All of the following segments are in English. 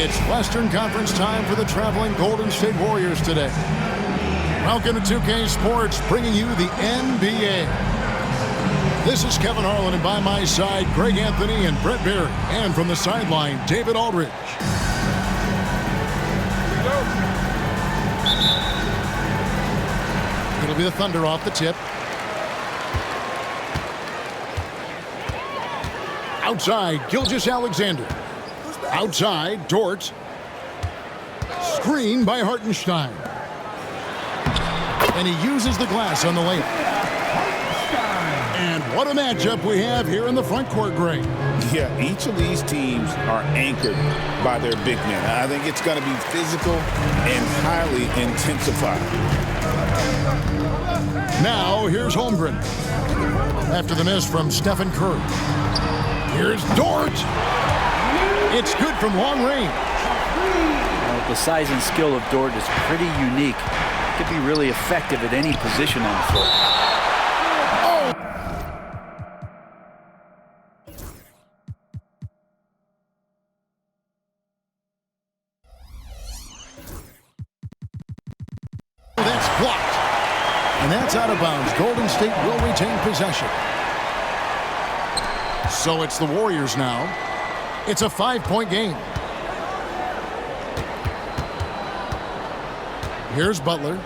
It's Western Conference time for the traveling Golden State Warriors today. Welcome to 2K Sports, bringing you the NBA. This is Kevin Harlan, and by my side, Greg Anthony and Brett Berry. And from the sideline, David Aldridge. It'll be the Thunder off the tip. Outside, Gilgeous-Alexander. Outside, Dort. Screen by Hartenstein. And he uses the glass on the layup. And what a matchup we have here in the front court, Greg. Yeah, each of these teams are anchored by their big men. I think it's going to be physical and highly intensified. Now, here's Holmgren. After the miss from Stephen Curry. Here's Dort. It's good from long range. Well, the size and skill of Dort is pretty unique. Could be really effective at any position on the floor. That's blocked. And that's out of bounds. Golden State will retain possession. So it's the Warriors now. It's a 5-point game. Here's Butler.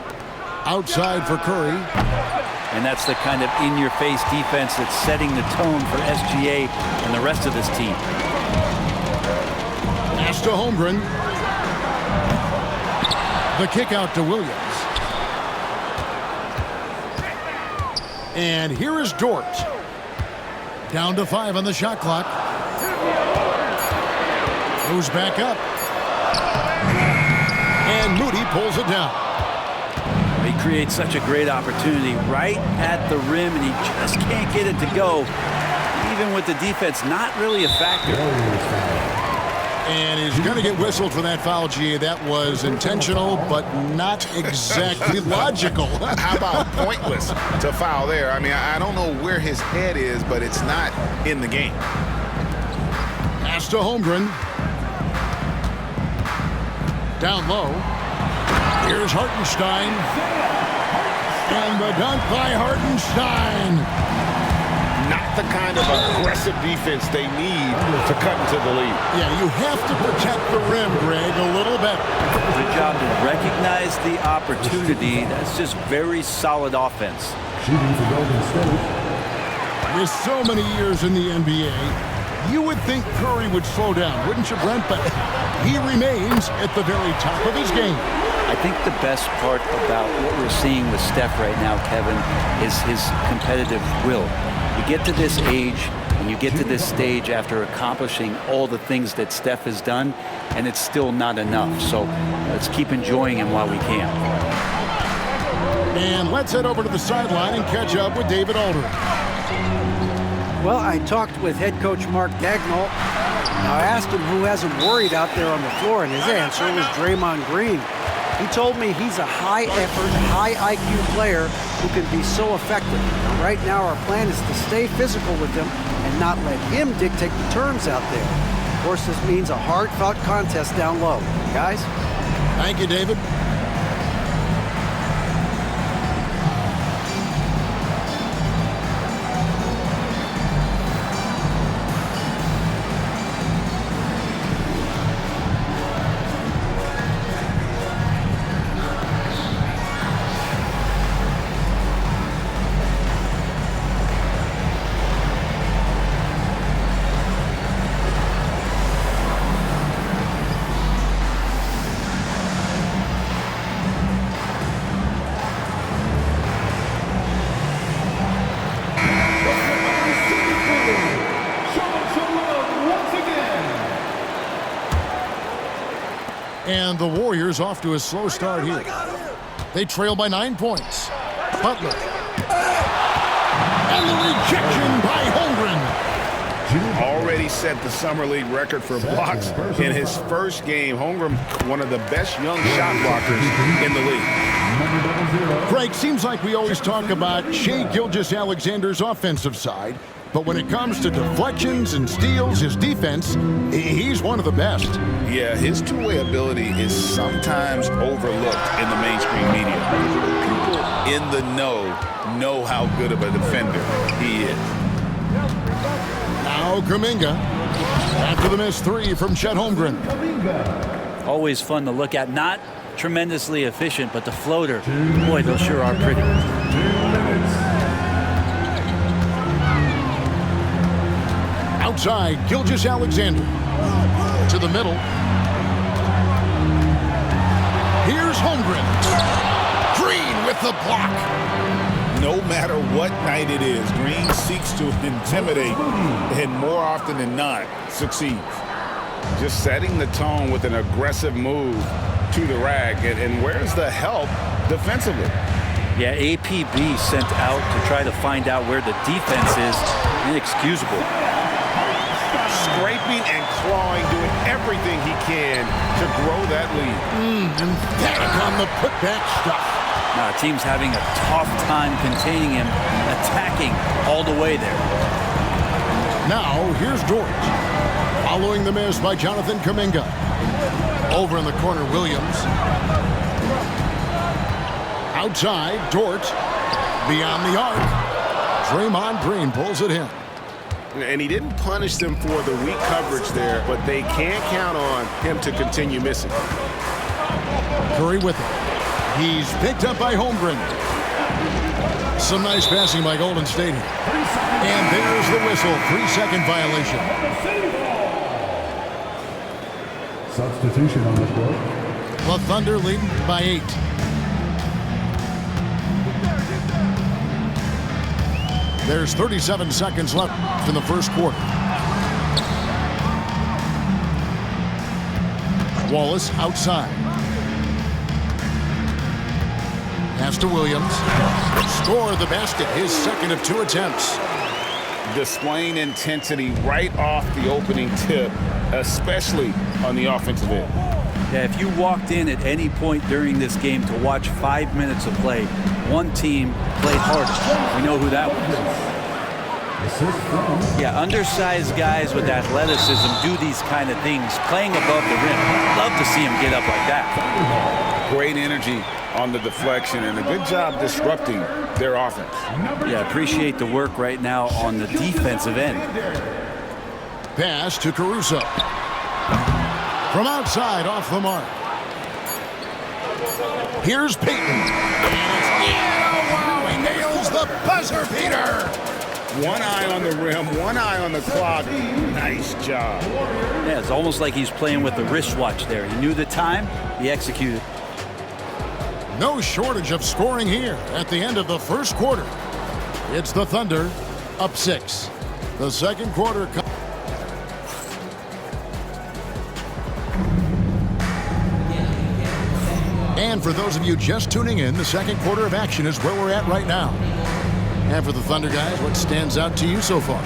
Outside for Curry. And that's the kind of in-your-face defense that's setting the tone for SGA and the rest of this team. Pass to Holmgren. The kick out to Williams. And here is Dort. Down to 5 on the shot clock. Goes back up. And Moody pulls it down. He creates such a great opportunity right at the rim, and he just can't get it to go. Even with the defense not really a factor. And he's going to get whistled for that foul, GA. That was intentional, but not exactly logical. How about pointless to foul there? I mean, I don't know where his head is, but it's not in the game. Pass to Holmgren. Down low. Here's Hartenstein. And the dunk by Hartenstein. Not the kind of aggressive defense they need to cut into the lead. Yeah, you have to protect the rim, Greg, a little better. Good job to recognize the opportunity. That's just very solid offense. With so many years in the NBA, you would think Curry would slow down, wouldn't you, Brent? But he remains at the very top of his game. I think the best part about what we're seeing with Steph right now, Kevin, is his competitive will. You get to this age, and you get to this stage after accomplishing all the things that Steph has done, and it's still not enough. So let's keep enjoying him while we can. And let's head over to the sideline and catch up with David Aldridge. Well, I talked with head coach Mark Dagnall. I asked him who has him worried out there on the floor, and his answer was Draymond Green. He told me he's a high-effort, high-IQ player who can be so effective. Right now, our plan is to stay physical with him and not let him dictate the terms out there. Of course, this means a hard-fought contest down low. Guys? Thank you, David. And the Warriors off to a slow start here. They trail by 9 points. Butler. And the rejection by Holmgren. Already set the Summer League record for blocks in his first game. Holmgren, one of the best young shot blockers in the league. Greg, seems like we always talk about Shai Gilgeous-Alexander's offensive side. but when it comes to deflections and steals, his defense, he's one of the best. Yeah, his two-way ability is sometimes overlooked in the mainstream media. People in the know how good of a defender he is. Now Kuminga, after the missed three from Chet Holmgren. Always fun to look at. Not tremendously efficient, but the floater, boy, those sure are pretty. Outside, Gilgeous-Alexander. To the middle. Here's Holmgren. Green with the block. No matter what night it is, Green seeks to intimidate and more often than not succeeds. Just setting the tone with an aggressive move to the rack. And where's the help defensively? Yeah, APB sent out to try to find out where the defense is. Inexcusable. Scraping and clawing, doing everything he can to grow that lead. Emphatic on the putback stuff. Team's having a tough time containing him, attacking all the way there. Now, here's Dort. Following the miss by Jonathan Kuminga. Over in the corner, Williams. Outside, Dort. Beyond the arc. Draymond Green pulls it in. And he didn't punish them for the weak coverage there, but they can't count on him to continue missing. Curry with it. He's picked up by Holmgren. Some nice passing by Golden State. And there's the whistle. 3-second violation. Substitution on the court. The Thunder leading by 8. There's 37 seconds left in the first quarter. Wallace outside. Pass to Williams. Score the basket, his second of 2 attempts. Displaying intensity right off the opening tip, especially on the offensive end. Yeah, if you walked in at any point during this game to watch 5 minutes of play, one team played harder. We know who that was. Yeah, undersized guys with athleticism do these kind of things, playing above the rim. Love to see him get up like that. Great energy on the deflection and a good job disrupting their offense. Yeah, appreciate the work right now on the defensive end. Pass to Caruso. From outside, off the mark. Here's Payton. He nails the buzzer beater. One eye on the rim, one eye on the clock. Nice job. Yeah, it's almost like he's playing with the wristwatch there. He knew the time, he executed. No shortage of scoring here at the end of the first quarter. It's the Thunder up 6. The second quarter. And for those of you just tuning in, the second quarter of action is where we're at right now. And for the Thunder guys, what stands out to you so far?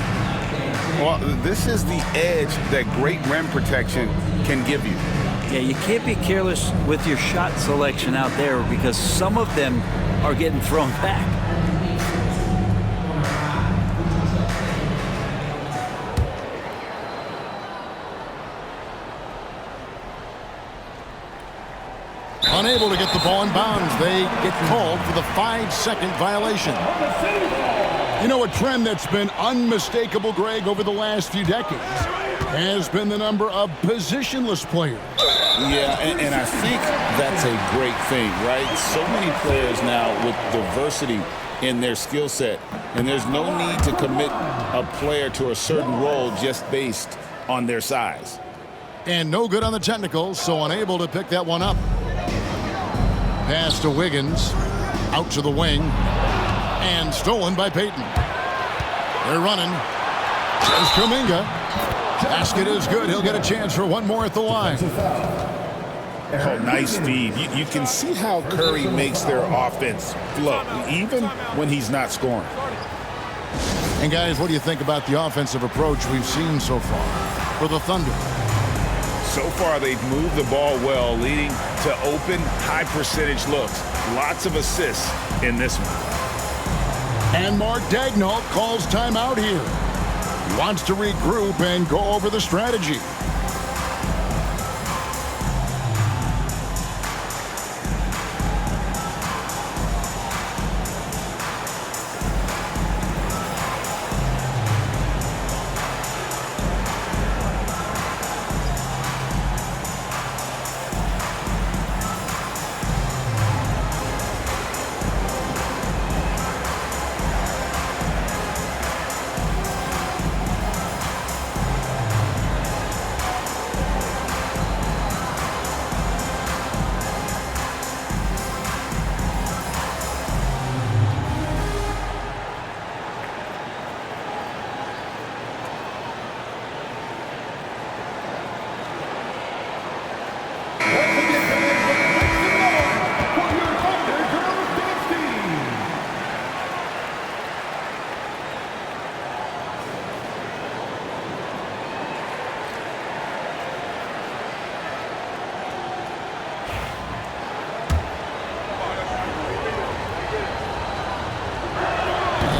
Well, this is the edge that great rim protection can give you. Yeah, you can't be careless with your shot selection out there because some of them are getting thrown back. Unable to get the ball in bounds. They get called for the 5-second violation. You know, a trend that's been unmistakable, Greg, over the last few decades has been the number of positionless players. Yeah, and I think that's a great thing, right? So many players now with diversity in their skill set, and there's no need to commit a player to a certain role just based on their size. And no good on the technicals, so unable to pick that one up. Pass to Wiggins, out to the wing, and stolen by Payton. They're running. There's Kuminga. Basket is good. He'll get a chance for one more at the line. Oh, nice feed. You can see how Curry makes their offense flow, even when he's not scoring. And guys, what do you think about the offensive approach we've seen so far for the Thunder? So far, they've moved the ball well, leading to open, high-percentage looks. Lots of assists in this one. And Mark Daigneault calls timeout here. wants to regroup and go over the strategy.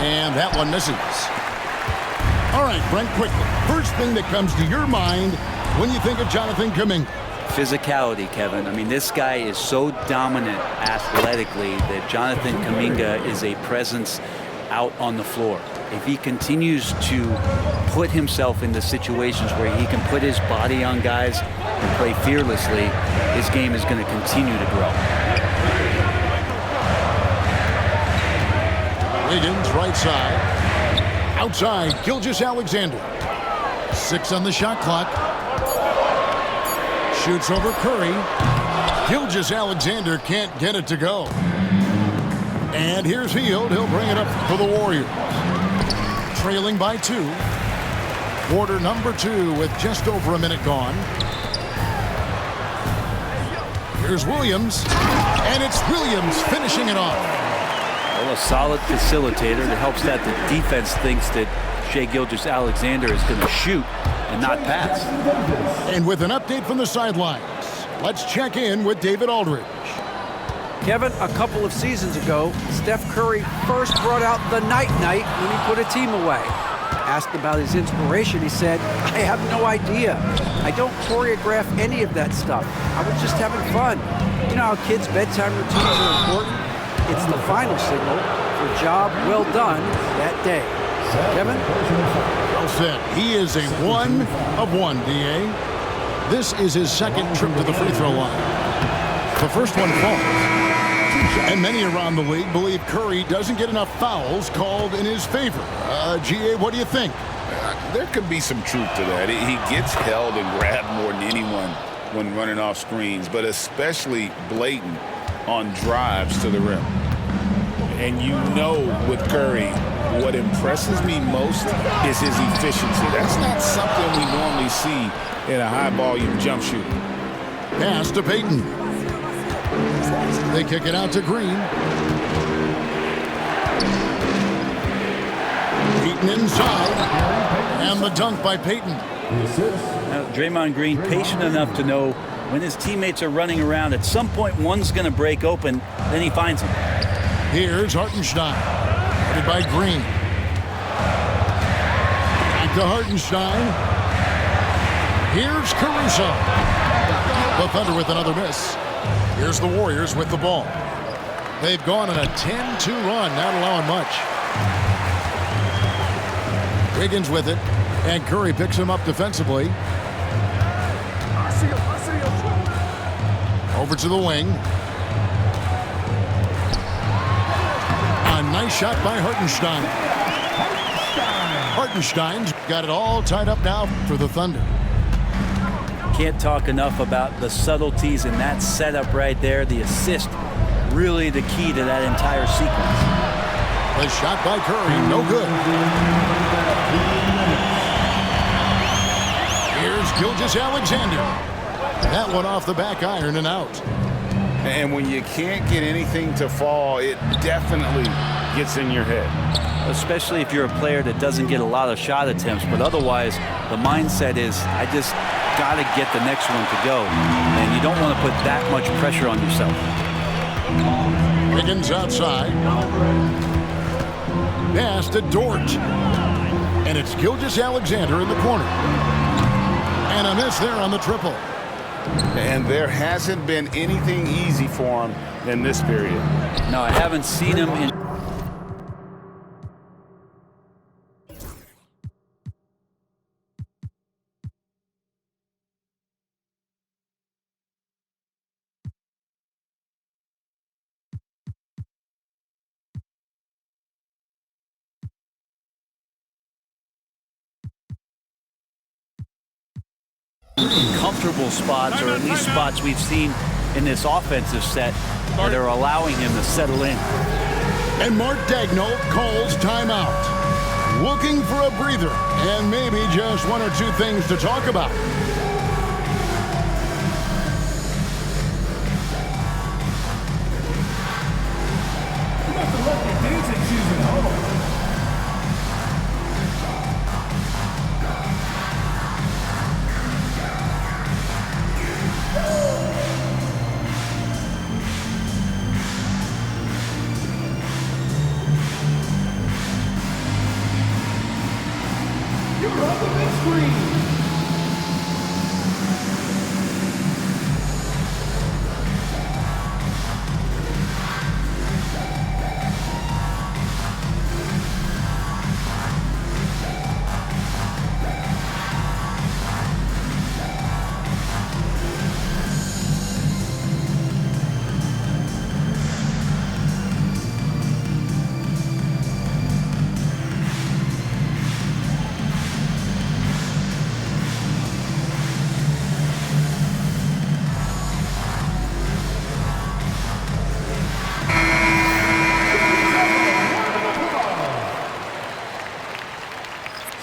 And that one misses. All right, Brent, quickly. First thing that comes to your mind when you think of Jonathan Kuminga. Physicality, Kevin. I mean, this guy is so dominant athletically that Jonathan Kuminga is a presence out on the floor. If he continues to put himself into situations where he can put his body on guys and play fearlessly, his game is going to continue to grow. Wiggins, right side. Outside, Gilgeous-Alexander. 6 on the shot clock. Shoots over Curry. Gilgeous-Alexander can't get it to go. And here's Hield. He'll bring it up for the Warriors. Trailing by 2. Quarter number 2 with just over a minute gone. Here's Williams. And it's Williams finishing it off. Well, a solid facilitator that helps that the defense thinks that Shai Gilgeous-Alexander is going to shoot and not pass. And with an update from the sidelines, let's check in with David Aldridge. Kevin, a couple of seasons ago, Steph Curry first brought out the night-night when he put a team away. Asked about his inspiration, he said, "I have no idea. I don't choreograph any of that stuff. I was just having fun." You know how kids' bedtime routines are important? It's the final signal for job well done that day. Kevin? Well said. He is a 1 of 1, D.A. This is his second trip to the free throw line. The first one falls. And many around the league believe Curry doesn't get enough fouls called in his favor. G.A., what do you think? There could be some truth to that. He gets held and grabbed more than anyone when running off screens, but especially blatant on drives to the rim. And you know with Curry, what impresses me most is his efficiency. That's not something we normally see in a high-volume jump shooter. Pass to Payton. They kick it out to Green. Payton inside. And the dunk by Payton. Now, Draymond Green patient enough to know when his teammates are running around, at some point one's going to break open, then he finds him. Here's Hartenstein. Headed by Green. Back to Hartenstein. Here's Caruso. The Thunder with another miss. Here's the Warriors with the ball. They've gone on a 10-2 run, not allowing much. Wiggins with it, and Curry picks him up defensively. Over to the wing. A nice shot by Hartenstein. Hartenstein's got it all tied up now for the Thunder. Can't talk enough about the subtleties in that setup right there. The assist, really the key to that entire sequence. The shot by Curry, no good. Here's Gilgeous-Alexander. That one off the back iron and out. And when you can't get anything to fall, it definitely gets in your head. Especially if you're a player that doesn't get a lot of shot attempts, but otherwise the mindset is, I just got to get the next one to go. And you don't want to put that much pressure on yourself. Wiggins outside. Pass to Dort. And it's Gilgeous-Alexander in the corner. And a miss there on the triple. And there hasn't been anything easy for him in this period. No, I haven't seen him in... comfortable spots, or at least spots we've seen in this offensive set where they're allowing him to settle in. And Mark Daigneault calls timeout. Looking for a breather and maybe just one or two things to talk about.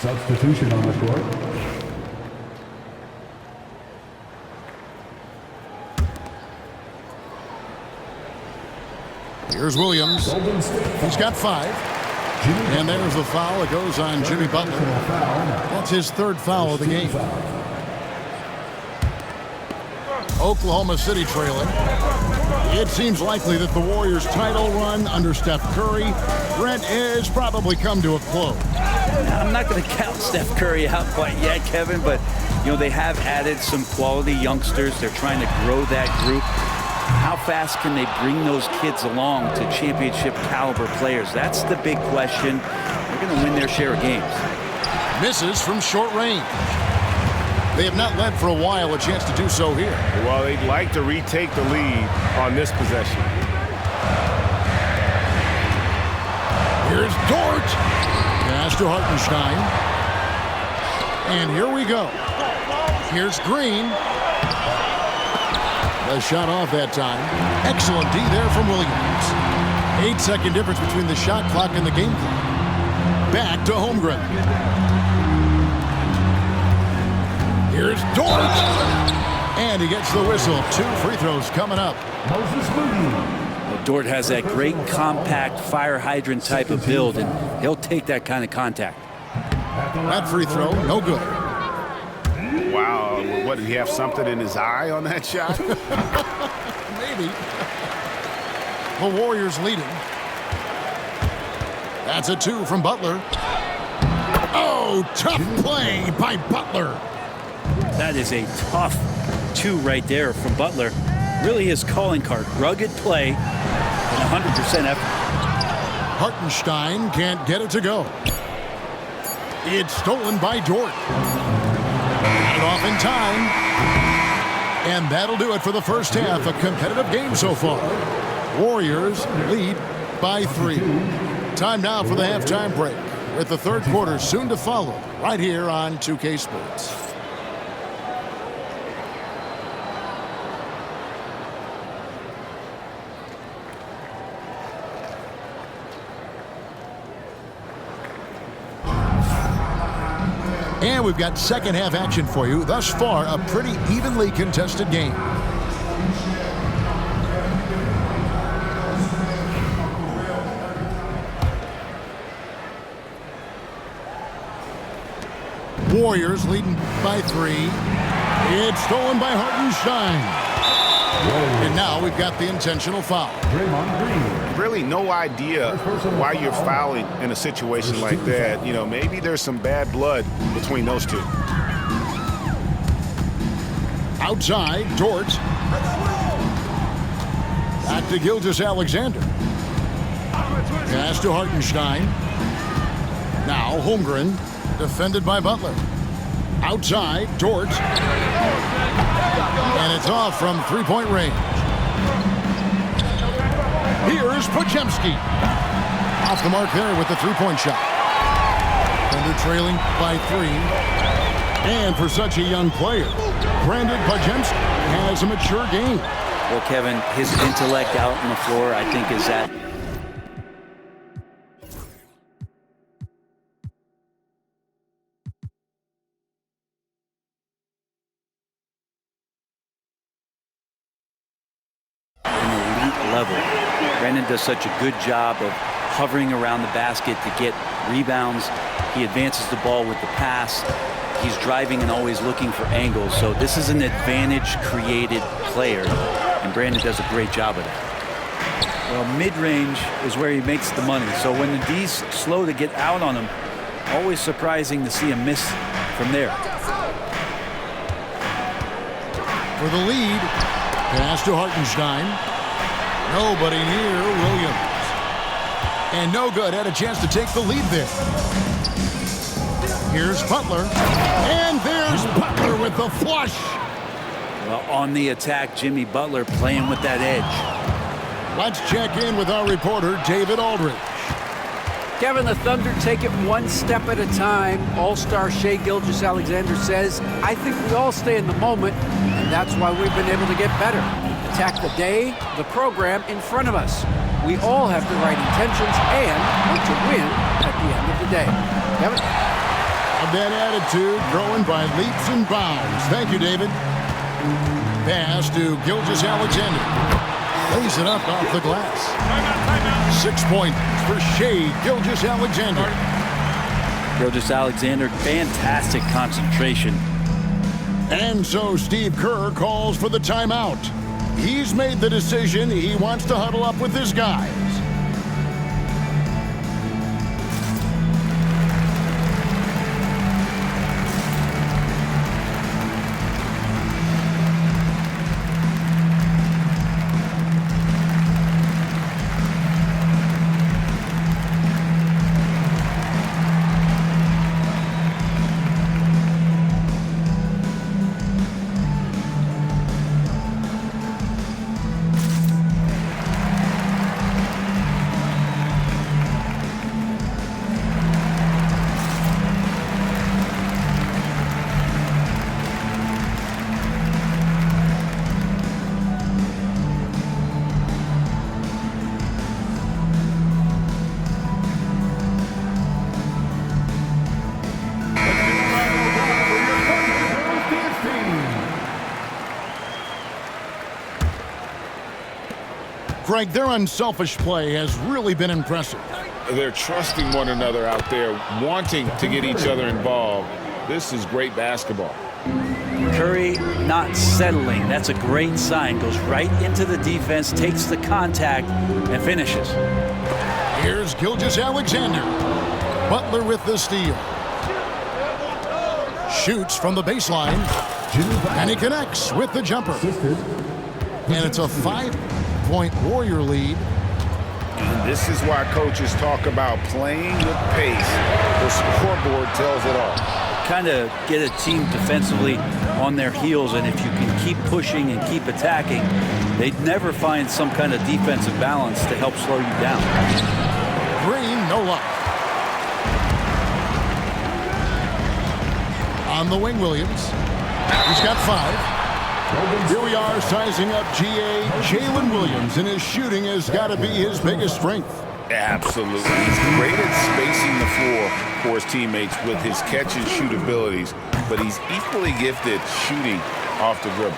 Substitution on the court. Here's Williams. He's got 5. And there's the foul. It goes on Jimmy Butler. That's his 3rd foul of the game. Oklahoma City trailing. It seems likely that the Warriors' title run under Steph Curry, Brent, has probably come to a close. I'm not going to count Steph Curry out quite yet, Kevin, but you know they have added some quality youngsters. They're trying to grow that group. How fast can they bring those kids along to championship caliber players? That's the big question. They're going to win their share of games. Misses from short range. They have not led for a while, a chance to do so here. Well, they'd like to retake the lead on this possession. Here's Dort. Pass to Hartenstein. And here we go. Here's Green. The shot off that time. Excellent D there from Williams. 8-second difference between the shot clock and the game clock. Back to Holmgren. Here's Dort. And he gets the whistle. 2 free throws coming up. Well, Dort has that great compact fire hydrant type of build, and he'll take that kind of contact. That free throw, no good. Wow, what, did he have something in his eye on that shot? Maybe. The Warriors leading. That's a 2 from Butler. Oh, tough play by Butler. That is a tough 2 right there from Butler. Really his calling card. Rugged play and 100% effort. Hartenstein can't get it to go. It's stolen by Dort. Got it off in time. And that'll do it for the first half. A competitive game so far. Warriors lead by 3. Time now for the halftime break, with the 3rd quarter soon to follow right here on 2K Sports. And we've got second half action for you. Thus far, a pretty evenly contested game. Warriors leading by 3. It's stolen by Hartenstein. And now we've got the intentional foul. Draymond Green. Really no idea why you're fouling in a situation like that. You know, maybe there's some bad blood between those two. Outside, Dort. Back to Gilgeous-Alexander. Pass to Hartenstein. Now Holmgren, defended by Butler. Outside, Dort. And it's off from three-point range. Here's Podziemski. Off the mark there with the three-point shot. Thunder trailing by 3. And for such a young player, Brandon Podziemski has a mature game. Well, Kevin, his intellect out on the floor, I think, is at level. Brandon does such a good job of hovering around the basket to get rebounds. He advances the ball with the pass. He's driving and always looking for angles. So this is an advantage-created player, and Brandon does a great job of that. Well, mid-range is where he makes the money. So when the D's slow to get out on him, always surprising to see him miss from there. For the lead, pass to Hartenstein. Nobody near Williams. And no good. Had a chance to take the lead there. Here's Butler. And there's Butler with the flush. Well, on the attack, Jimmy Butler playing with that edge. Let's check in with our reporter, David Aldridge. Kevin, the Thunder take it one step at a time. All-star Shai Gilgeous-Alexander says, I think we all stay in the moment, and that's why we've been able to get better. Attack the day, the program in front of us. We all have the right intentions and want to win at the end of the day. Kevin? That attitude growing by leaps and bounds. Thank you, David. Pass to Gilgeous-Alexander. Lays it up off the glass. 6 points for Shai Gilgeous-Alexander. Gilgeous-Alexander, fantastic concentration. And so Steve Kerr calls for the timeout. He's made the decision. He wants to huddle up with his guys. Greg, their unselfish play has really been impressive. They're trusting one another out there, wanting to get each other involved. This is great basketball. Curry not settling. That's a great sign. Goes right into the defense, takes the contact, and finishes. Here's Gilgeous-Alexander. Butler with the steal. Shoots from the baseline. And he connects with the jumper. And it's a 5-point Warrior lead. And this is why coaches talk about playing with pace. The scoreboard tells it all. Kind of get a team defensively on their heels, and if you can keep pushing and keep attacking, they'd never find some kind of defensive balance to help slow you down. Green, no luck. On the wing, Williams. He's got 5. Here we are sizing up GA Jalen Williams, and his shooting has got to be his biggest strength. Absolutely. He's great at spacing the floor for his teammates with his catch and shoot abilities, but he's equally gifted shooting off the dribble.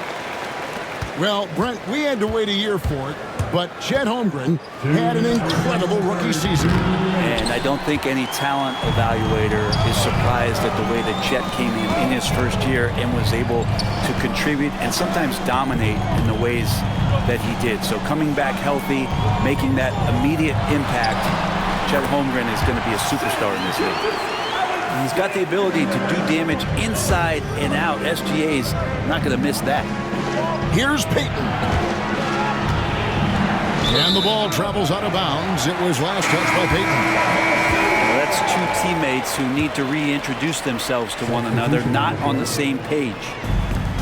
Well, Brent, we had to wait a year for it, but Chet Holmgren had an incredible rookie season. And I don't think any talent evaluator is surprised at the way that Chet came in his first year and was able to contribute and sometimes dominate in the ways that he did. So coming back healthy, making that immediate impact, Chet Holmgren is going to be a superstar in this league. He's got the ability to do damage inside and out. SGA's not going to miss that. Here's Payton. And the ball travels out of bounds. It was last touched by Payton. Well, that's two teammates who need to reintroduce themselves to one another, not on the same page.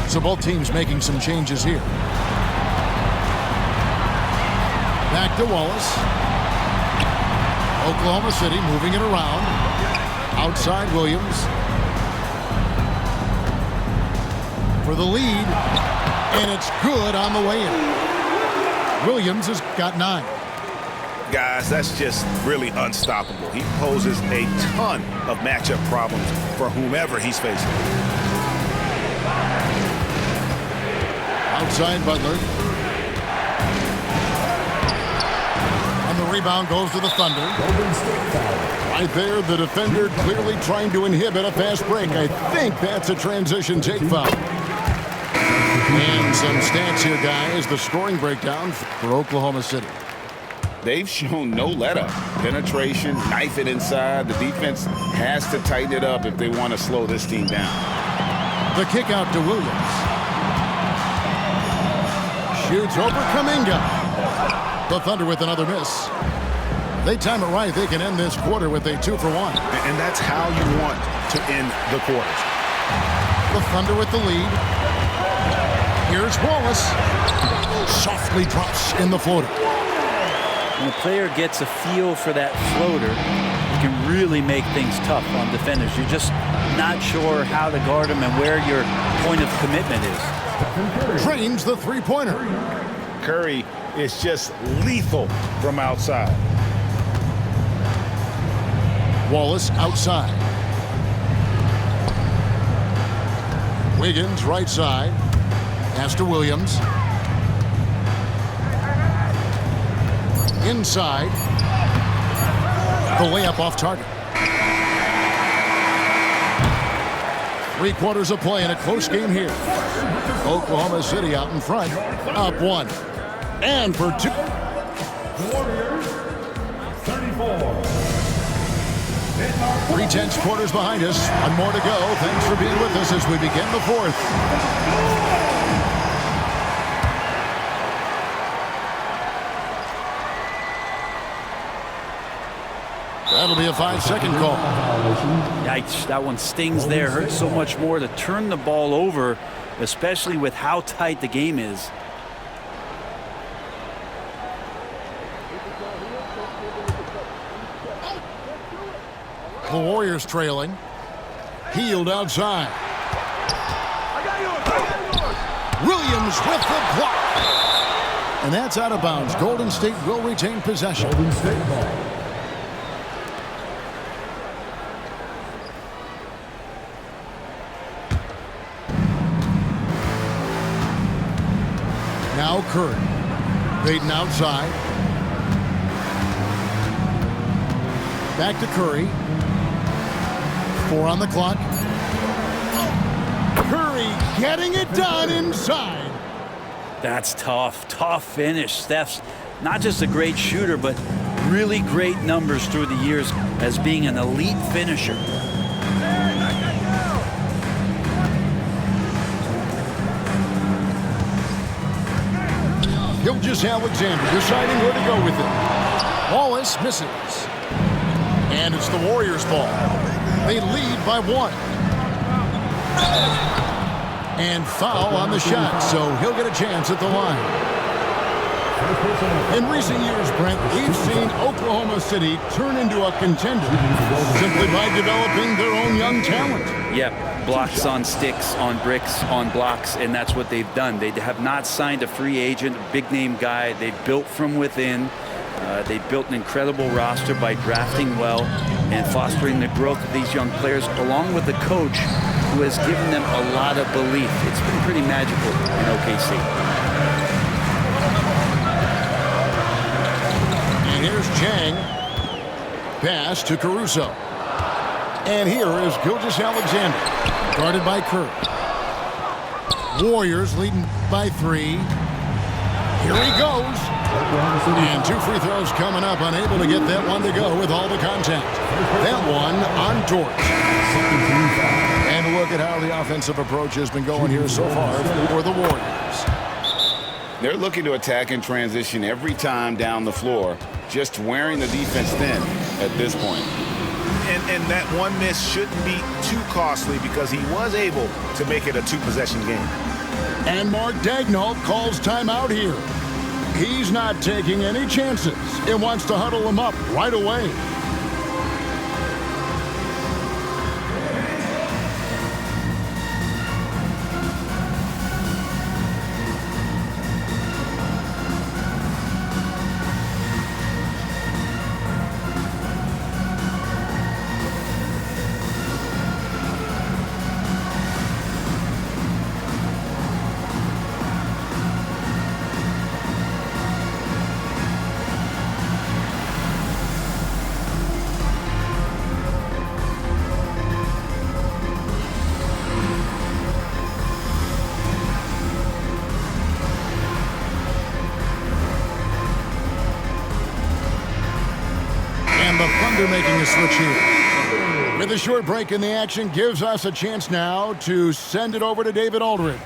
So both teams making some changes here. Back to Wallace. Oklahoma City moving it around. Outside Williams. For the lead. And it's good on the way in. Williams has got 9. Guys, that's just really unstoppable. He poses a ton of matchup problems for whomever he's facing. Outside Butler. And the rebound goes to the Thunder. Right there, the defender clearly trying to inhibit a fast break. I think that's a transition take foul. And some stats here, guys. The scoring breakdown for Oklahoma City. They've shown no let-up. Penetration, knife it inside. The defense has to tighten it up if they want to slow this team down. The kick out to Williams. Shoots over Kuminga. The Thunder with another miss. They time it right. They can end this quarter with a 2-for-1. And that's how you want to end the quarters. The Thunder with the lead. Here's Wallace. Softly drops in the floater. When a player gets a feel for that floater, you can really make things tough on defenders. You're just not sure how to guard them and where your point of commitment is. Drains the three-pointer. Curry is just lethal from outside. Wallace outside. Wiggins right side. Pass to Williams. Inside. The layup off target. 3 quarters of play in a close game here. Oklahoma City out in front. Up 1. And for 2. Warriors, 34. 3/10 quarters behind us. 1 more to go. Thanks for being with us as we begin the 4th. That'll be a 5-second call. Yikes, that one stings there. Hurts so much more to turn the ball over, especially with how tight the game is. The Warriors trailing. Healed outside. Williams with the block. And that's out of bounds. Golden State will retain possession. Golden State ball. Now Curry. Payton outside. Back to Curry. 4 on the clock. Curry getting it done inside. That's tough. Tough finish. Steph's not just a great shooter, but really great numbers through the years as being an elite finisher. Gilgeous-Alexander deciding where to go with it. Wallace misses. And it's the Warriors' ball. They lead by 1. And foul on the shot, so he'll get a chance at the line. In recent years, Brent, we've seen Oklahoma City turn into a contender simply by developing their own young talent. Yep, blocks on sticks, on bricks, on blocks, and that's what they've done. They have not signed a free agent, a big-name guy. They've built from within. They built an incredible roster by drafting well and fostering the growth of these young players, along with the coach who has given them a lot of belief. It's been pretty magical in OKC. Chang. Pass to Caruso. And here is Gilgeous-Alexander, guarded by Curry. Warriors leading by 3. Here he goes. And 2 free throws coming up, unable to get that one to go with all the contact. That one on Dort. And look at how the offensive approach has been going here so far for the Warriors. They're looking to attack in transition every time down the floor, just wearing the defense thin at this point. And that one miss shouldn't be too costly because he was able to make it a 2-possession game. And Mark Daigneault calls timeout here. He's not taking any chances. It wants to huddle him up right away. The Thunder making a switch here. With a short break in the action, gives us a chance now to send it over to David Aldridge.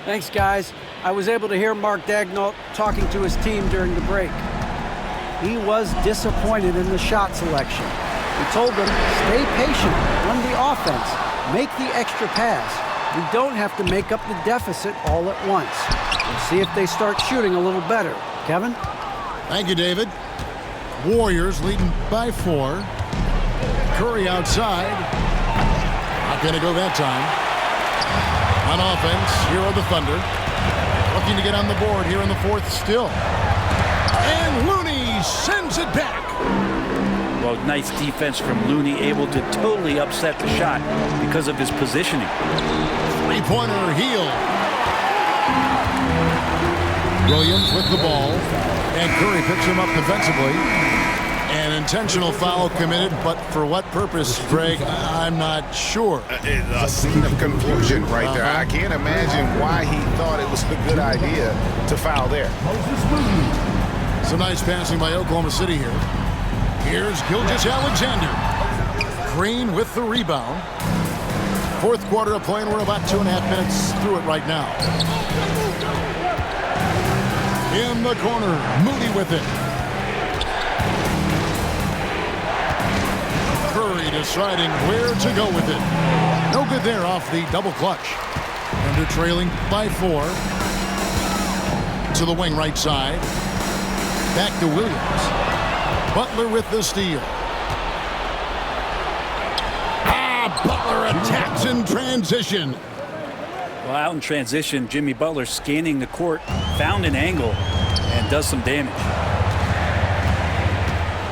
Thanks, guys. I was able to hear Mark Daigneault talking to his team during the break. He was disappointed in the shot selection. He told them, stay patient, run the offense, make the extra pass. We don't have to make up the deficit all at once. We'll see if they start shooting a little better. Kevin? Thank you, David. Warriors leading by 4. Curry outside. Not going to go that time. On offense, here are the Thunder. Looking to get on the board here in the 4th still. And Looney sends it back. Well, nice defense from Looney, able to totally upset the shot because of his positioning. Three-pointer heel. Williams with the ball. And Curry picks him up defensively. An intentional foul committed, but for what purpose, Greg, I'm not sure. A scene of confusion right there. I can't imagine why he thought it was a good idea to foul there. Some nice passing by Oklahoma City here. Here's Gilgeous-Alexander. Green with the rebound. 4th quarter of play, and we're about 2.5 minutes through it right now. In the corner, Moody with it. Curry deciding where to go with it. No good there off the double clutch. And they're trailing by 4. To the wing right side. Back to Williams. Butler with the steal. Butler attacks in transition. Well, out in transition, Jimmy Butler scanning the court, found an angle, and does some damage.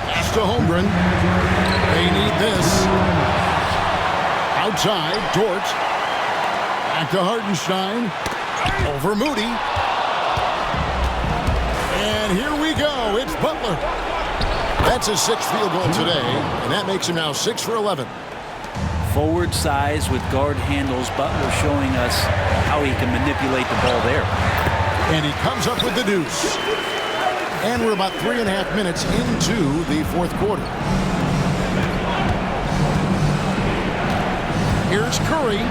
Pass to Holmgren. They need this. Outside, Dort. Back to Hartenstein. Over Moody. And here we go. It's Butler. That's his 6th field goal today, and that makes him now 6 for 11. Forward size with guard handles. Butler showing us how he can manipulate the ball there. And he comes up with the deuce. And we're about 3.5 minutes into the 4th quarter. Here's Curry.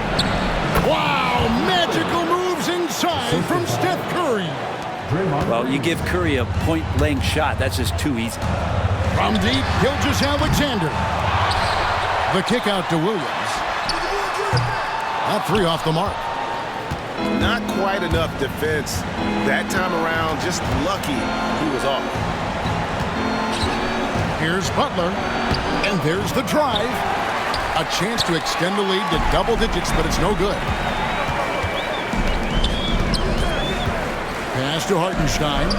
Wow, magical moves inside from Steph Curry. Well, you give Curry a point-blank shot. That's just too easy. From deep, Gilgeous-Alexander. The kick out to Williams. That 3 off the mark. Not quite enough defense that time around. Just lucky he was off. Here's Butler. And there's the drive. A chance to extend the lead to double digits, but it's no good. Pass to Hartenstein.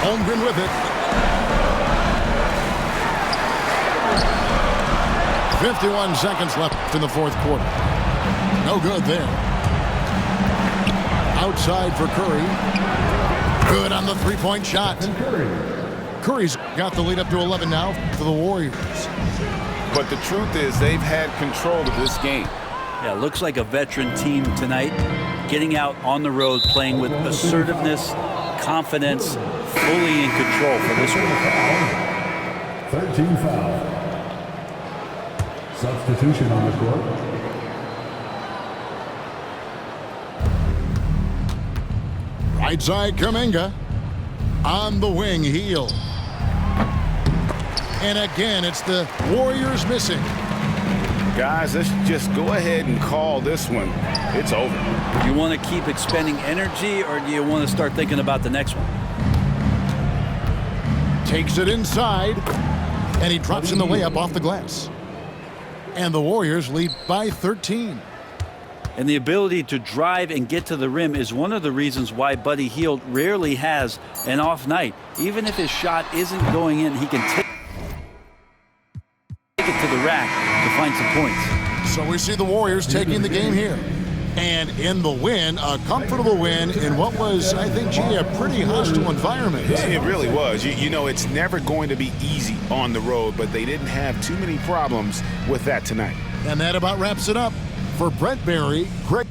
Holmgren with it. 51 seconds left in the 4th quarter. No good there. Outside for Curry. Good on the three-point shot. Curry's got the lead up to 11 now for the Warriors. But the truth is they've had control of this game. Yeah, looks like a veteran team tonight, getting out on the road, playing with assertiveness, confidence, fully in control for this one. 13 foul. Substitution on the court. Right side, Kuminga. On the wing, Hield. And again, it's the Warriors missing. Guys, let's just go ahead and call this one. It's over. You want to keep expending energy, or do you want to start thinking about the next one? Takes it inside, and he drops in the layup off the glass. And the Warriors lead by 13. And the ability to drive and get to the rim is one of the reasons why Buddy Hield rarely has an off night. Even if his shot isn't going in, he can take it to the rack to find some points. So we see the Warriors taking the game here. And in the win, a comfortable win in what was, I think, a pretty hostile environment. It really was. You know, it's never going to be easy on the road, but they didn't have too many problems with that tonight. And that about wraps it up. For Brent Barry, Greg.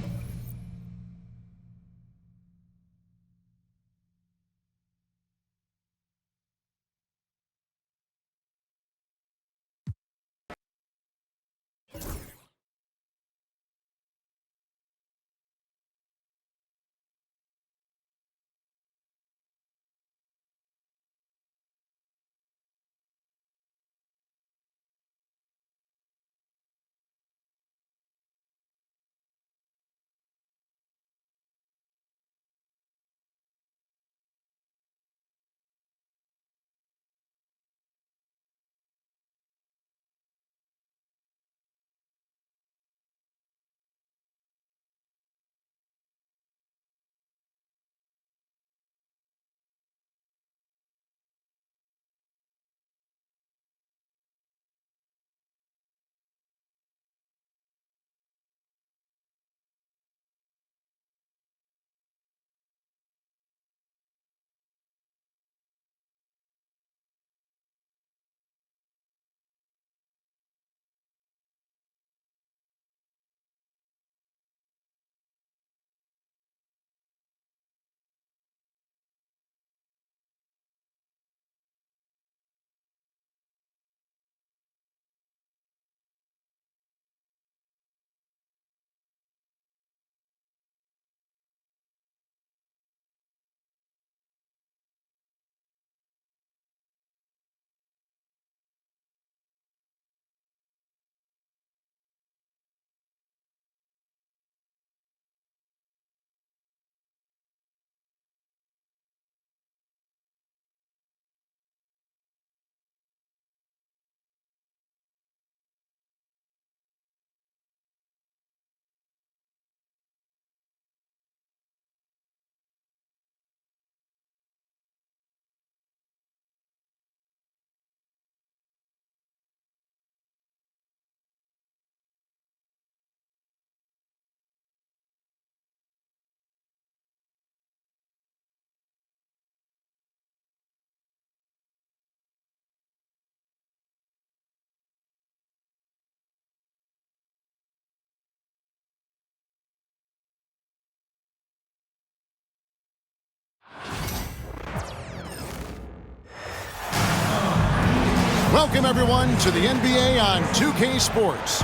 Welcome, everyone, to the NBA on 2K Sports.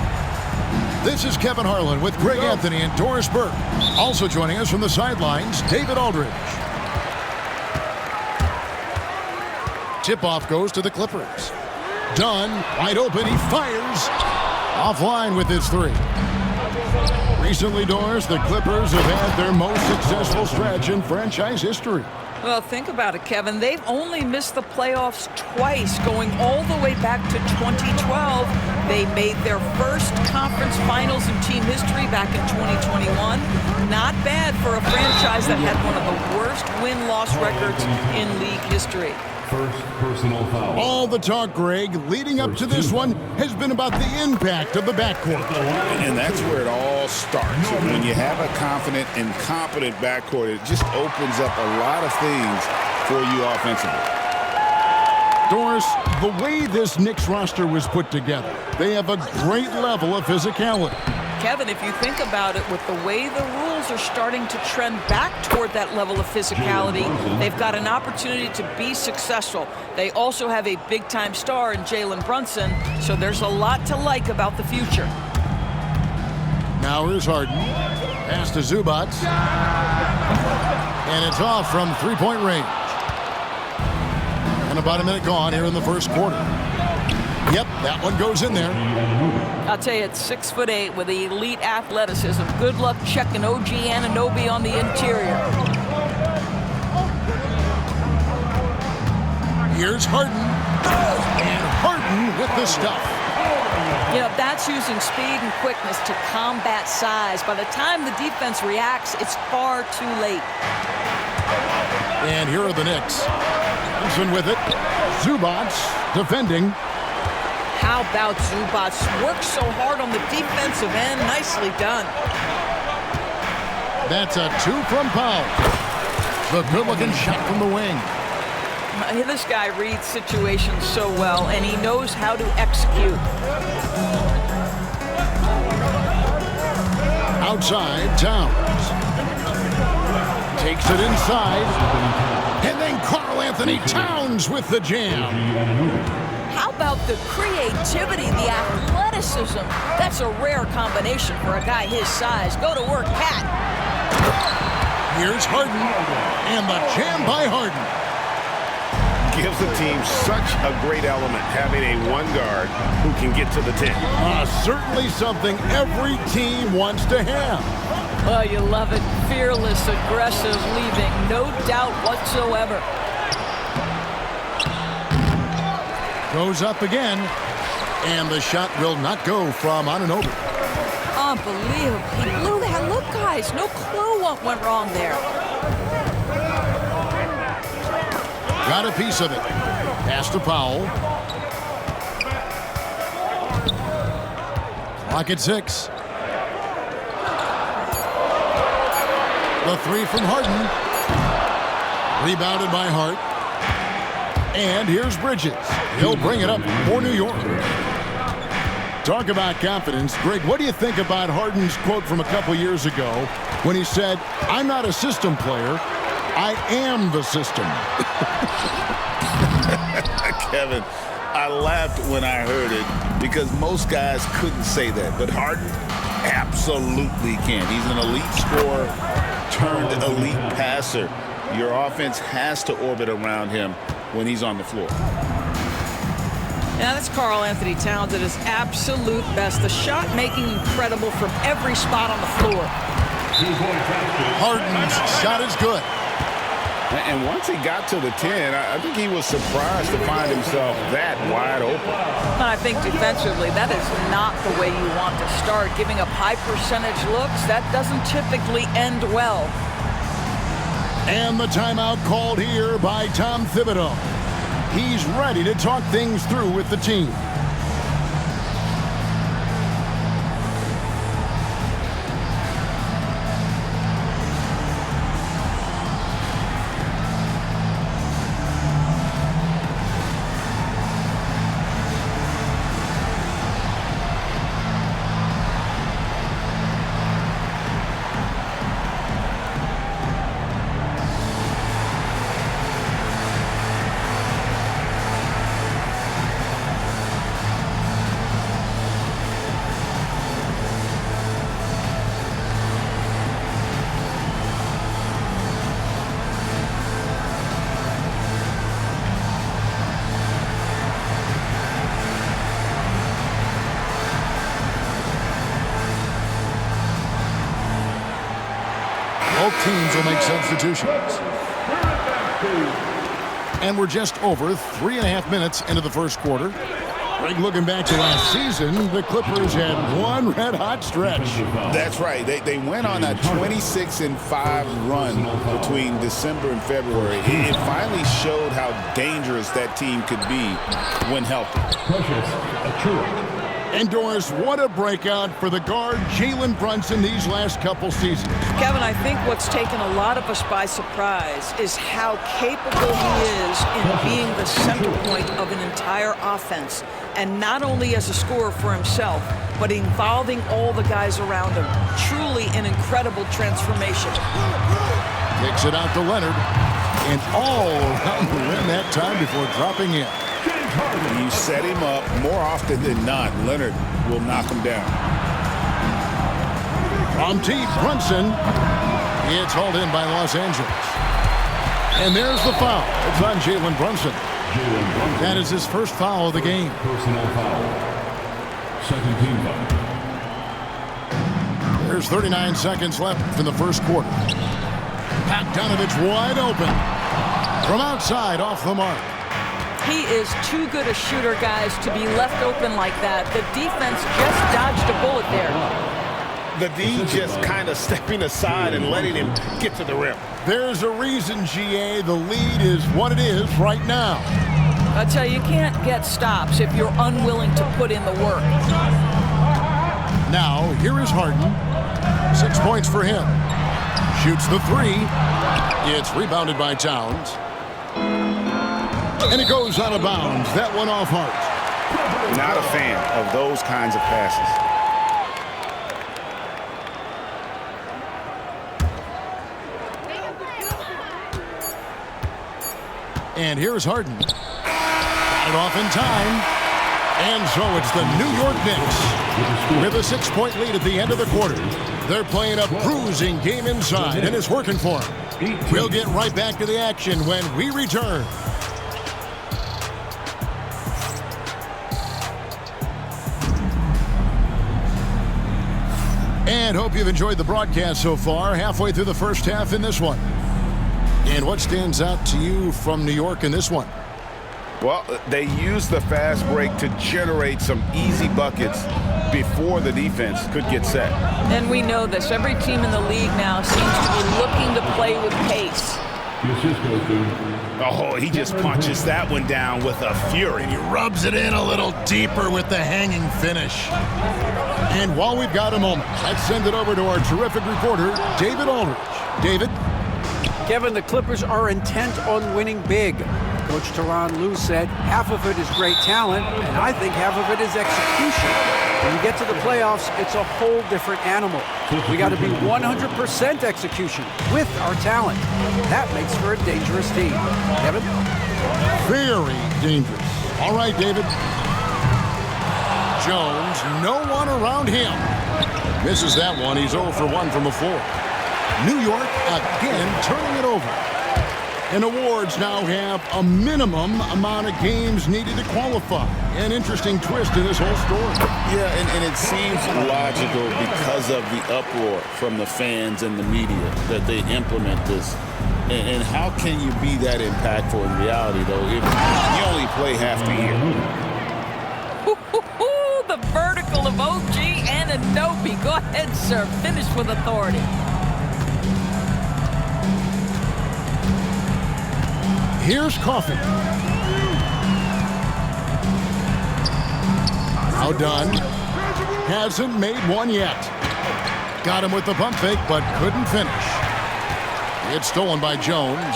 This is Kevin Harlan with Greg Anthony and Doris Burke. Also joining us from the sidelines, David Aldridge. Tip-off goes to the Clippers. Dunn, wide open, he fires. Offline with his three. Recently, Doris, the Clippers have had their most successful stretch in franchise history. Well, think about it, Kevin. They've only missed the playoffs twice, going all the way back to 2012. They made their first conference finals in team history back in 2021. Not bad for a franchise that had one of the worst win-loss records in league history. First personal foul. All the talk, Greg, leading up to this one has been about the impact of the backcourt. And that's where it all starts. When you have a confident and competent backcourt, it just opens up a lot of things for you offensively. Doris, the way this Knicks roster was put together, they have a great level of physicality. Kevin, if you think about it, with the way the rules are starting to trend back toward that level of physicality, they've got an opportunity to be successful. They also have a big-time star in Jalen Brunson, so there's a lot to like about the future. Now here's Harden. Pass to Zubac. And it's off from three-point range. And about a minute gone here in the first quarter. Yep, that one goes in there. I'll tell you, at 6'8" with elite athleticism, good luck checking OG Anunoby on the interior. Here's Harden. And Harden with the stuff. You know, that's using speed and quickness to combat size. By the time the defense reacts, it's far too late. And here are the Knicks. Thompson with it. Zubac defending. How about Zubac? Works so hard on the defensive end. Nicely done. That's a 2 from Powell. The good-looking shot from the wing. This guy reads situations so well, and he knows how to execute. Outside, Towns. Takes it inside. And then Karl Anthony Towns with the jam. How about the creativity, the athleticism? That's a rare combination for a guy his size. Go to work, Pat. Here's Harden. And the jam by Harden. Gives the team such a great element, having a one guard who can get to the 10. Certainly something every team wants to have. Oh, you love it. Fearless, aggressive, leaving. No doubt whatsoever. Goes up again. And the shot will not go from Anunoby. Unbelievable. He blew that. Look, guys, no clue what went wrong there. Got a piece of it. Pass to Powell. Clock at 6. The 3 from Harden. Rebounded by Hart. And here's Bridges. He'll bring it up for New York. Talk about confidence. Greg, what do you think about Harden's quote from a couple years ago when he said, "I'm not a system player. I am the system." Kevin, I laughed when I heard it because most guys couldn't say that. But Harden absolutely can. He's an elite scorer turned elite passer. Your offense has to orbit around him when he's on the floor. Now that's Karl Anthony Towns at his absolute best. The shot making incredible from every spot on the floor. Harden's shot is good. And once he got to the 10, I think he was surprised to find himself that wide open. And I think defensively, that is not the way you want to start. Giving up high percentage looks, that doesn't typically end well. And the timeout called here by Tom Thibodeau. He's ready to talk things through with the team. Both teams will make substitutions. And we're just over 3.5 minutes into the first quarter. Greg, looking back to last season, the Clippers had one red-hot stretch. That's right. They went on a 26-5 run between December and February. It finally showed how dangerous that team could be when healthy. Precious Achiuwa. And Doris, what a breakout for the guard Jalen Brunson these last couple seasons. Kevin, I think what's taken a lot of us by surprise is how capable he is in being the center point of an entire offense. And not only as a scorer for himself, but involving all the guys around him. Truly an incredible transformation. Kicks it out to Leonard. And all around the rim that time before dropping in. You set him up more often than not. Leonard will knock him down. From T. Brunson. It's hauled in by Los Angeles. And there's the foul. It's on Jalen Brunson. That is his first foul of the game. Personal foul. Second team foul. There's 39 seconds left in the first quarter. Bogdanovich wide open. From outside, off the mark. He is too good a shooter, guys, to be left open like that. The defense just dodged a bullet there. The D just kind of stepping aside and letting him get to the rim. There's a reason, GA, the lead is what it is right now. I tell you, you can't get stops if you're unwilling to put in the work. Now, here is Harden. 6 points for him. Shoots the three. It's rebounded by Towns. And it goes out of bounds. That one off Hart. Not a fan of those kinds of passes. And here's Harden. Got it off in time. And so it's the New York Knicks with a 6-point lead at the end of the quarter. They're playing a bruising game inside, and it's working for them. We'll get right back to the action when we return. And hope you've enjoyed the broadcast so far. Halfway through the first half in this one. And what stands out to you from New York in this one? Well, they used the fast break to generate some easy buckets before the defense could get set. And we know this. Every team in the league now seems to be looking to play with pace. Oh, he just punches that one down with a fury. He rubs it in a little deeper with the hanging finish. And while we've got a moment, let's send it over to our terrific reporter, David Aldridge. David? Kevin, the Clippers are intent on winning big. Coach Tyronn Lue said half of it is great talent, and I think half of it is execution. When you get to the playoffs, it's a whole different animal. We got to be 100% execution with our talent. That makes for a dangerous team. Kevin? Very dangerous. All right, David. Jones, no one around him. Misses that one. He's 0 for 1 from the floor. New York again turning it over. And awards now have a minimum amount of games needed to qualify. An interesting twist to this whole story. Yeah, and it seems logical because of the uproar from the fans and the media that they implement this. And how can you be that impactful in reality, though, if you only play half the year? The vertical of OG Anunoby. Go ahead, sir. Finish with authority. Here's Coffey. Now done. Hasn't made one yet. Got him with the pump fake, but couldn't finish. It's stolen by Jones.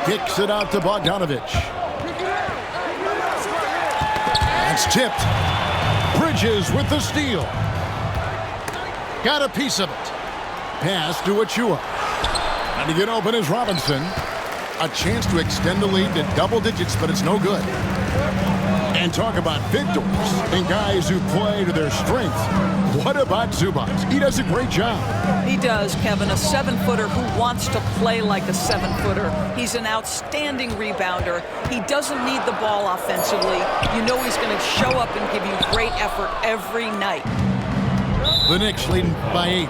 Kicks it out to Bogdanovich. That's tipped. Bridges with the steal. Got a piece of it. Pass to Achiuwa. And to get open is Robinson. A chance to extend the lead to double digits, but it's no good. And talk about victors and guys who play to their strength. What about Zubac? He does a great job. He does, Kevin. A 7-footer who wants to play like a 7-footer. He's an outstanding rebounder. He doesn't need the ball offensively. You know he's going to show up and give you great effort every night. The Knicks leading by 8.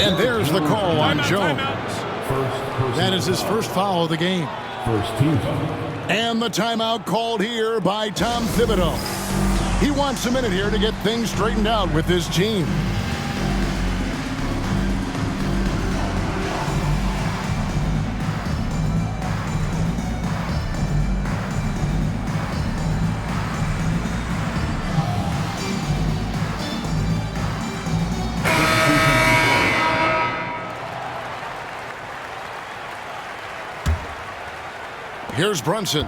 And there's the call on Jones. That is his first foul of the game. First team foul. And the timeout called here by Tom Thibodeau. He wants a minute here to get things straightened out with his team. Here's Brunson.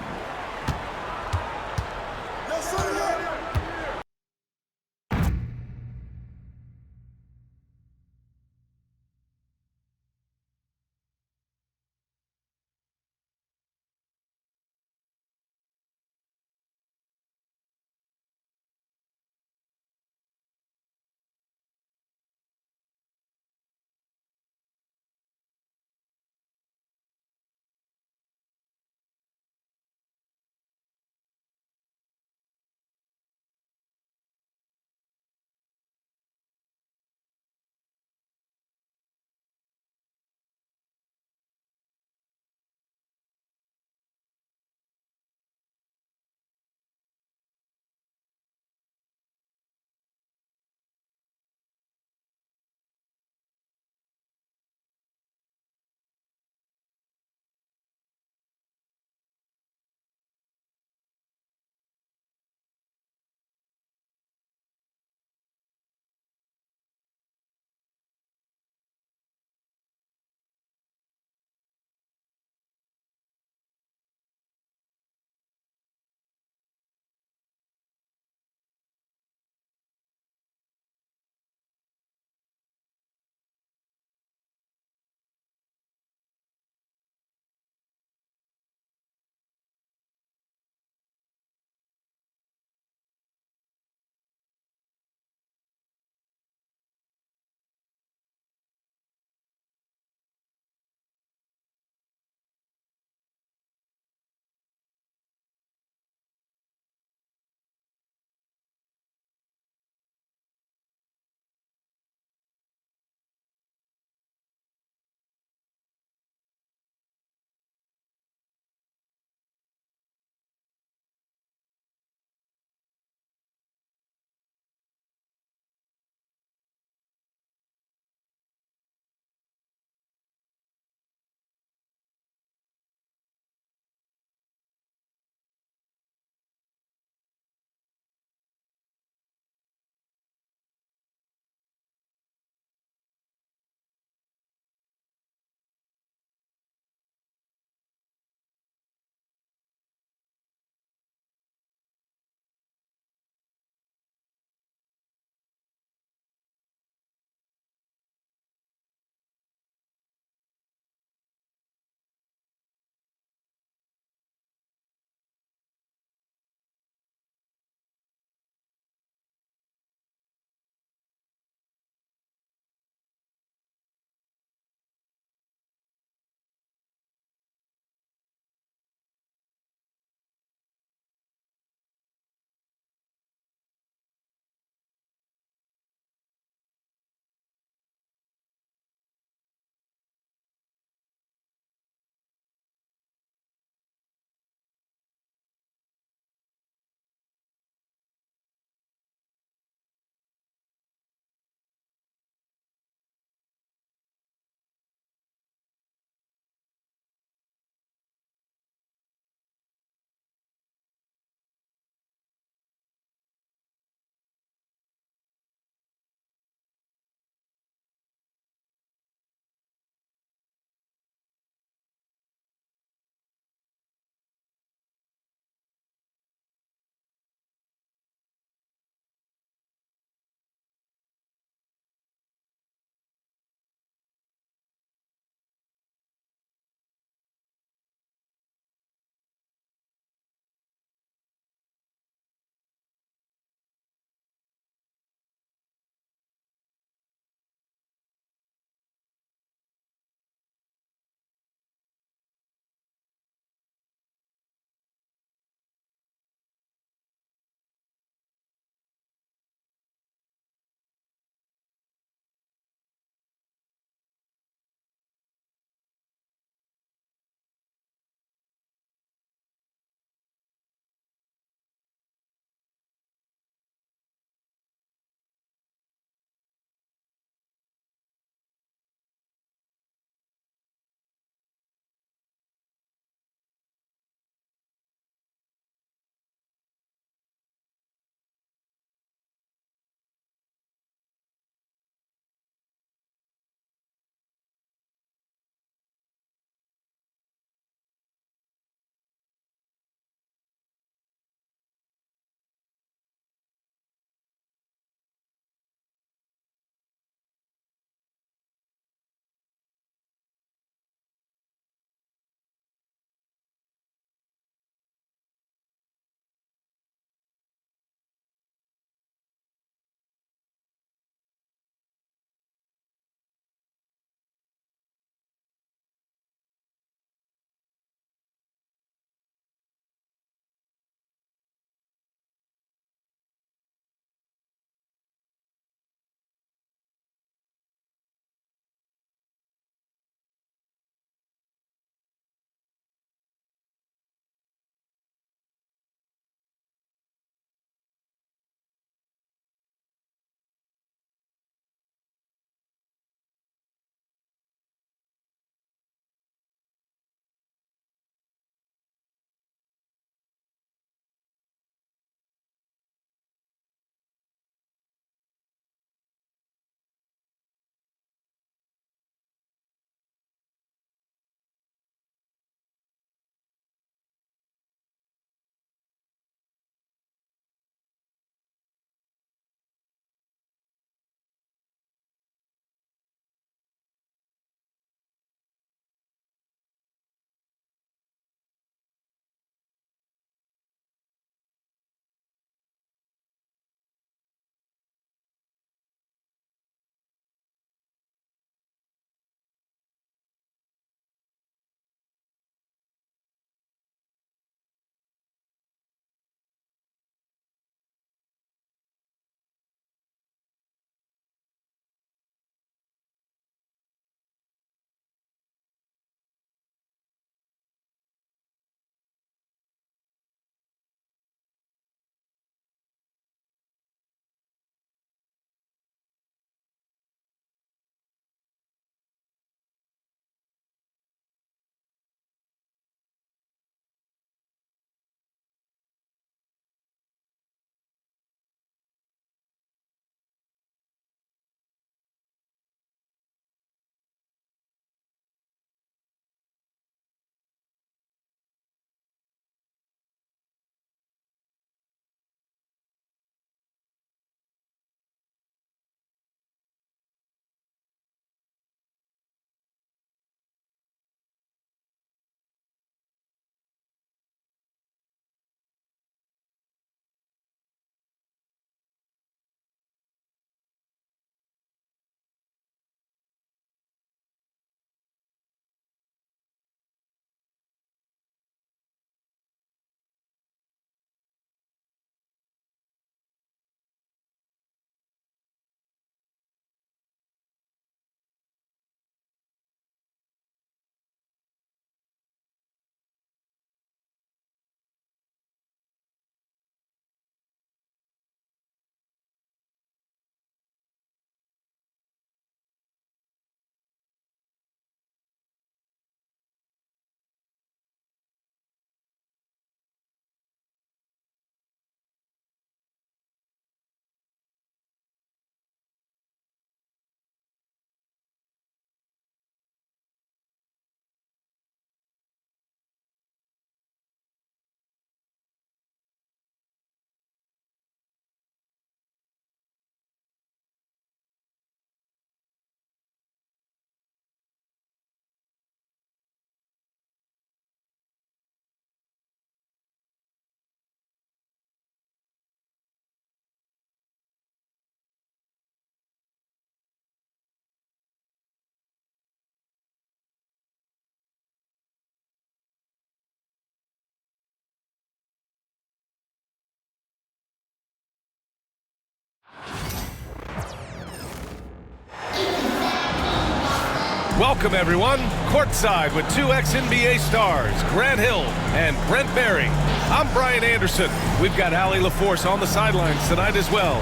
Welcome, everyone. Courtside with two ex-NBA stars, Grant Hill and Brent Barry. I'm Brian Anderson. We've got Allie LaForce on the sidelines tonight as well.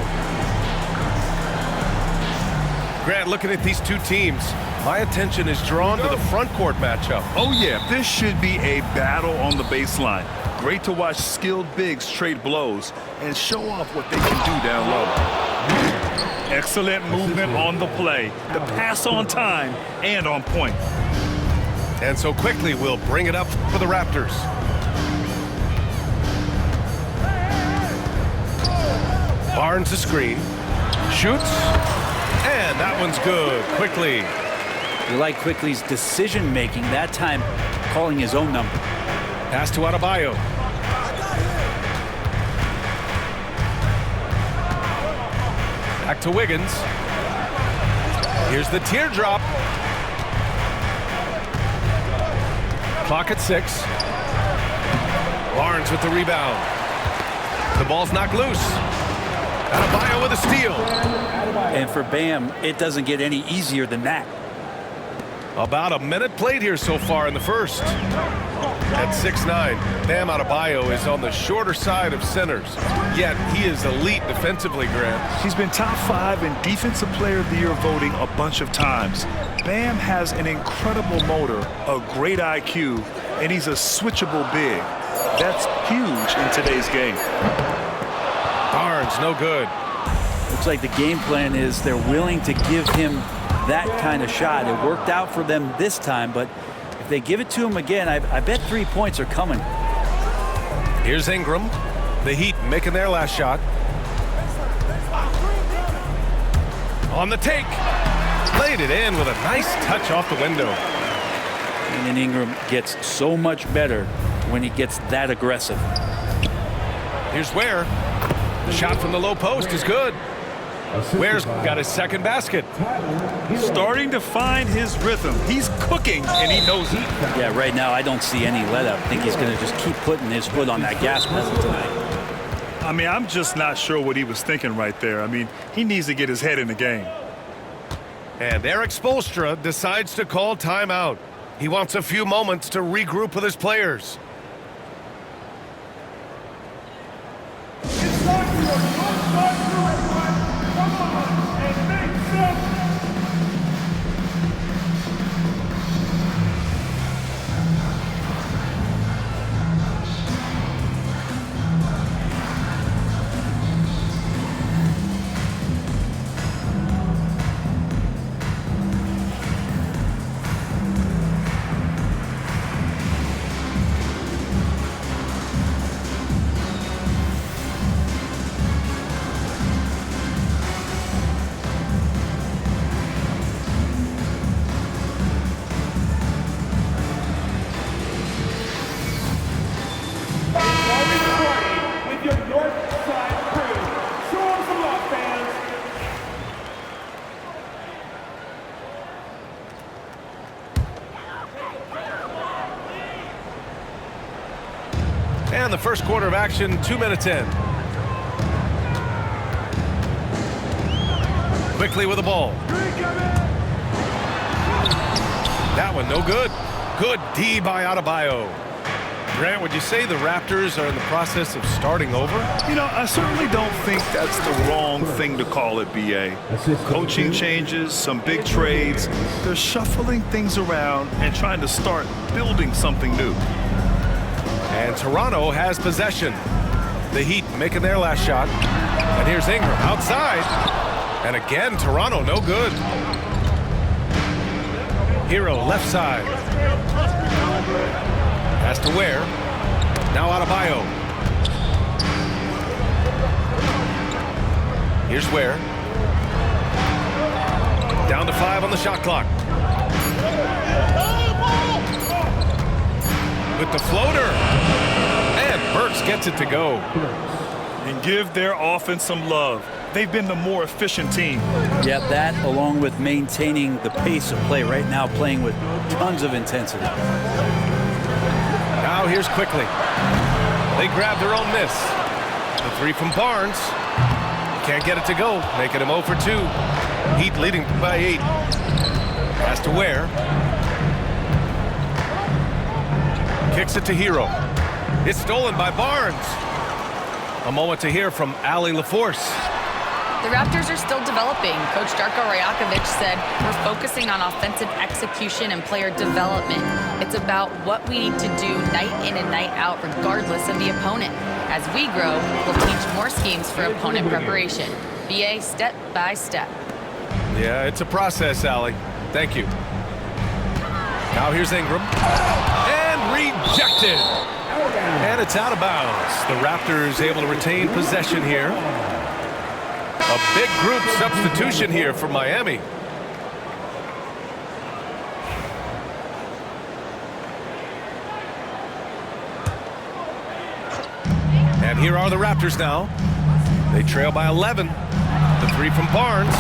Grant, looking at these two teams, my attention is drawn to the front court matchup. Oh, yeah. This should be a battle on the baseline. Great to watch skilled bigs trade blows and show off what they can do down low. Excellent movement on the play. The pass on time and on point. And so quickly we'll bring it up for the Raptors. Barnes the screen. Shoots. And that one's good. Quickly. You like Quickly's decision-making, that time calling his own number. Pass to Adebayo. Back to Wiggins. Here's the teardrop. Clock at 6. Barnes with the rebound. The ball's knocked loose. Adebayo with a steal. And for Bam, it doesn't get any easier than that. About a minute played here so far in the first. At 6'9", Bam Adebayo is on the shorter side of centers. Yet he is elite defensively, Grant. He's been top 5 in Defensive Player of the Year voting a bunch of times. Bam has an incredible motor, a great IQ, and he's a switchable big. That's huge in today's game. Barnes, no good. Looks like the game plan is they're willing to give him that kind of shot. It worked out for them this time, but if they give it to him again, I bet 3 points are coming. Here's Ingram. The Heat making their last shot. On the take. Laid it in with a nice touch off the window. And then Ingram gets so much better when he gets that aggressive. Here's Ware. The shot from the low post is good. Ware's got his second basket. Starting to find his rhythm. He's cooking, and he knows it. Yeah, right now I don't see any let up. I think he's going to just keep putting his foot on that gas pedal tonight. I mean, I'm just not sure what he was thinking right there. I mean, he needs to get his head in the game. And Eric Spoelstra decides to call timeout. He wants a few moments to regroup with his players. And the first quarter of action, 2 minutes in. Quickly with the ball. That one no good. Good D by Adebayo. Grant, would you say the Raptors are in the process of starting over? You know, I certainly don't think that's the wrong thing to call it, B.A. Coaching changes, some big trades. They're shuffling things around and trying to start building something new. And Toronto has possession. The Heat making their last shot. And here's Ingram outside. And again, Toronto no good. Hero left side. Pass to Ware. Now Adebayo. Here's Ware. Down to 5 on the shot clock. With the floater. And Burks gets it to go. And give their offense some love. They've been the more efficient team. Yeah, that along with maintaining the pace of play right now, playing with tons of intensity. Now here's Quickly. They grab their own miss. The 3 from Barnes. Can't get it to go, making him 0 for 2. Heat leading by 8. Pass to Ware. Kicks it to Hero. It's stolen by Barnes. A moment to hear from Allie LaForce. The Raptors are still developing. Coach Darko Rajakovic said, we're focusing on offensive execution and player development. It's about what we need to do night in and night out, regardless of the opponent. As we grow, we'll teach more schemes for opponent preparation. BA step by step. Yeah, it's a process, Allie. Thank you. Now here's Ingram. And rejected. And it's out of bounds. The Raptors able to retain possession here. A big group substitution here for Miami. And here are the Raptors now. They trail by 11. The three from Barnes.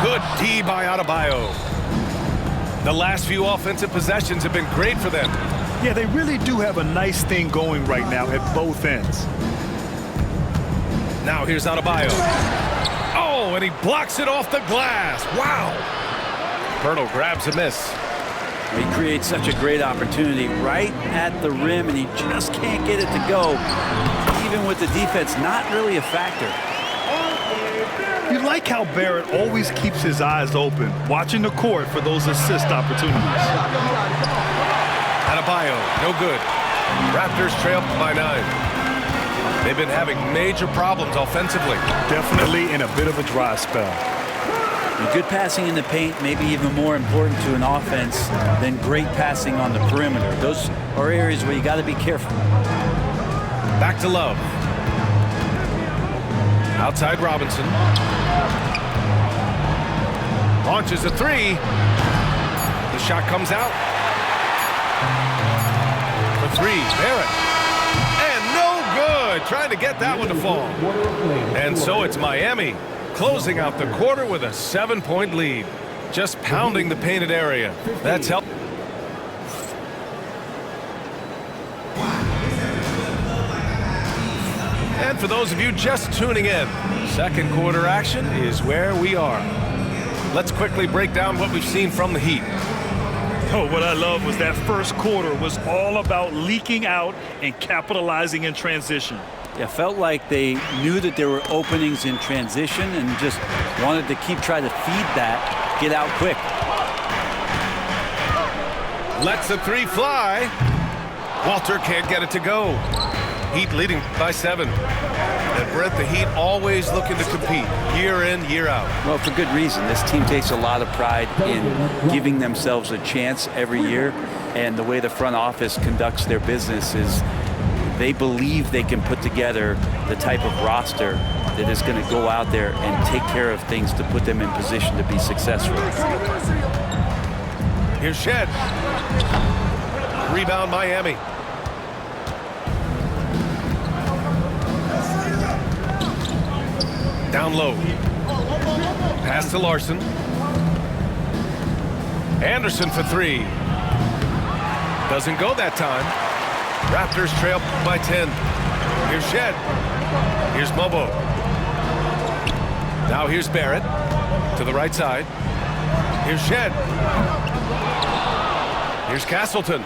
Good D by Adebayo. The last few offensive possessions have been great for them. Yeah, they really do have a nice thing going right now at both ends. Now here's Adebayo. Oh, and he blocks it off the glass. Wow. Pirtle grabs a miss. He creates such a great opportunity right at the rim, and he just can't get it to go. Even with the defense not really a factor. You like how Barrett always keeps his eyes open, watching the court for those assist opportunities. Adebayo, no good. Raptors trail by 9. They've been having major problems offensively. Definitely in a bit of a dry spell. And good passing in the paint may be even more important to an offense than great passing on the perimeter. Those are areas where you got to be careful. Back to Love. Outside Robinson. Launches a three. The shot comes out. For three, Barrett. And no good. Trying to get that one to fall. And so it's Miami closing out the quarter with a 7-point lead. Just pounding the painted area. That's helped. And for those of you just tuning in, second quarter action is where we are. Let's quickly break down what we've seen from the Heat. Oh, what I love was that first quarter was all about leaking out and capitalizing in transition. Yeah, felt like they knew that there were openings in transition and just wanted to keep trying to feed that, get out quick. Lets the three fly. Walter can't get it to go. Heat leading by 7. And Brent, the Heat always looking to compete year in, year out. Well, for good reason. This team takes a lot of pride in giving themselves a chance every year. And the way the front office conducts their business is they believe they can put together the type of roster that is going to go out there and take care of things to put them in position to be successful. Here's Shed. Rebound Miami. Down low. Pass to Larson. Anderson for 3. Doesn't go that time. Raptors trail by 10. Here's Shed. Here's Mobo. Now here's Barrett to the right side. Here's Shed. Here's Castleton.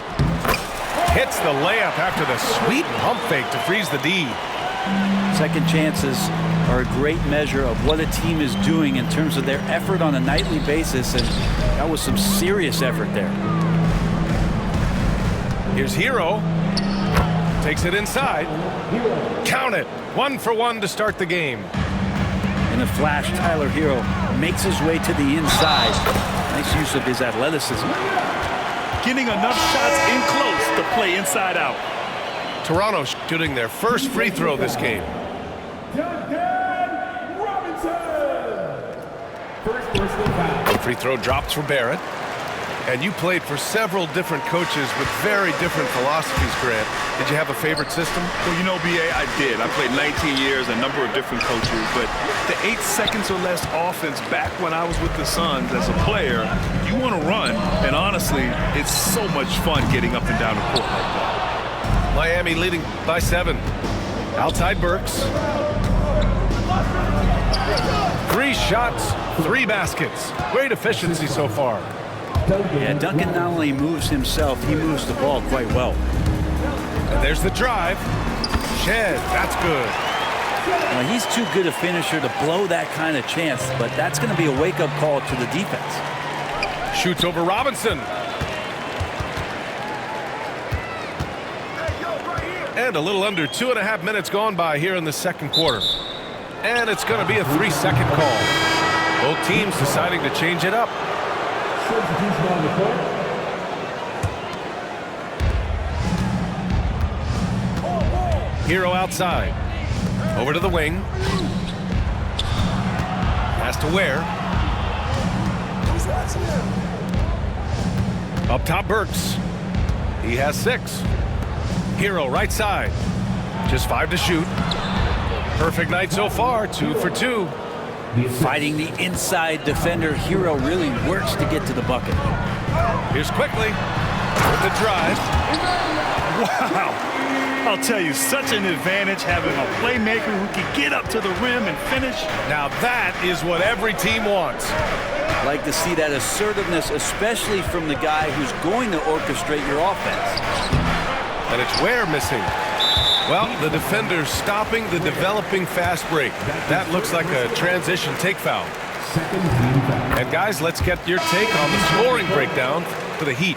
Hits the layup after the sweet pump fake to freeze the D. Second chances are a great measure of what a team is doing in terms of their effort on a nightly basis, and that was some serious effort there. Here's Hero. Takes it inside. Count it. 1 for 1 to start the game. In a flash, Tyler Hero makes his way to the inside. Nice use of his athleticism. Getting enough shots in close to play inside out. Toronto shooting their first free throw this game. Free throw drops for Barrett. And you played for several different coaches with very different philosophies, Grant. Did you have a favorite system? Well, you know, B.A., I did. I played 19 years, a number of different coaches, but the 8 seconds or less offense back when I was with the Suns as a player, you want to run, and honestly, it's so much fun getting up and down the court like that. Miami leading by 7. Outside Burks. 3 shots, 3 baskets. Great efficiency so far. Yeah, Duncan not only moves himself, he moves the ball quite well. And there's the drive. Shed, that's good. Now, he's too good a finisher to blow that kind of chance, but that's going to be a wake-up call to the defense. Shoots over Robinson. And a little under 2.5 minutes gone by here in the second quarter. And it's going to be a 3-second call. Both teams deciding to change it up. Hero outside. Over to the wing. Pass to Ware. Up top, Burks. He has 6. Hero right side. Just 5 to shoot. Perfect night so far. 2 for 2. Fighting the inside defender, Hero really works to get to the bucket. Here's Quickly with the drive. Wow. I'll tell you, such an advantage having a playmaker who can get up to the rim and finish. Now that is what every team wants. Like to see that assertiveness, especially from the guy who's going to orchestrate your offense. And it's Ware missing. Well, the defender's stopping the developing fast break. That looks like a transition take foul. And guys, let's get your take on the scoring breakdown for the Heat.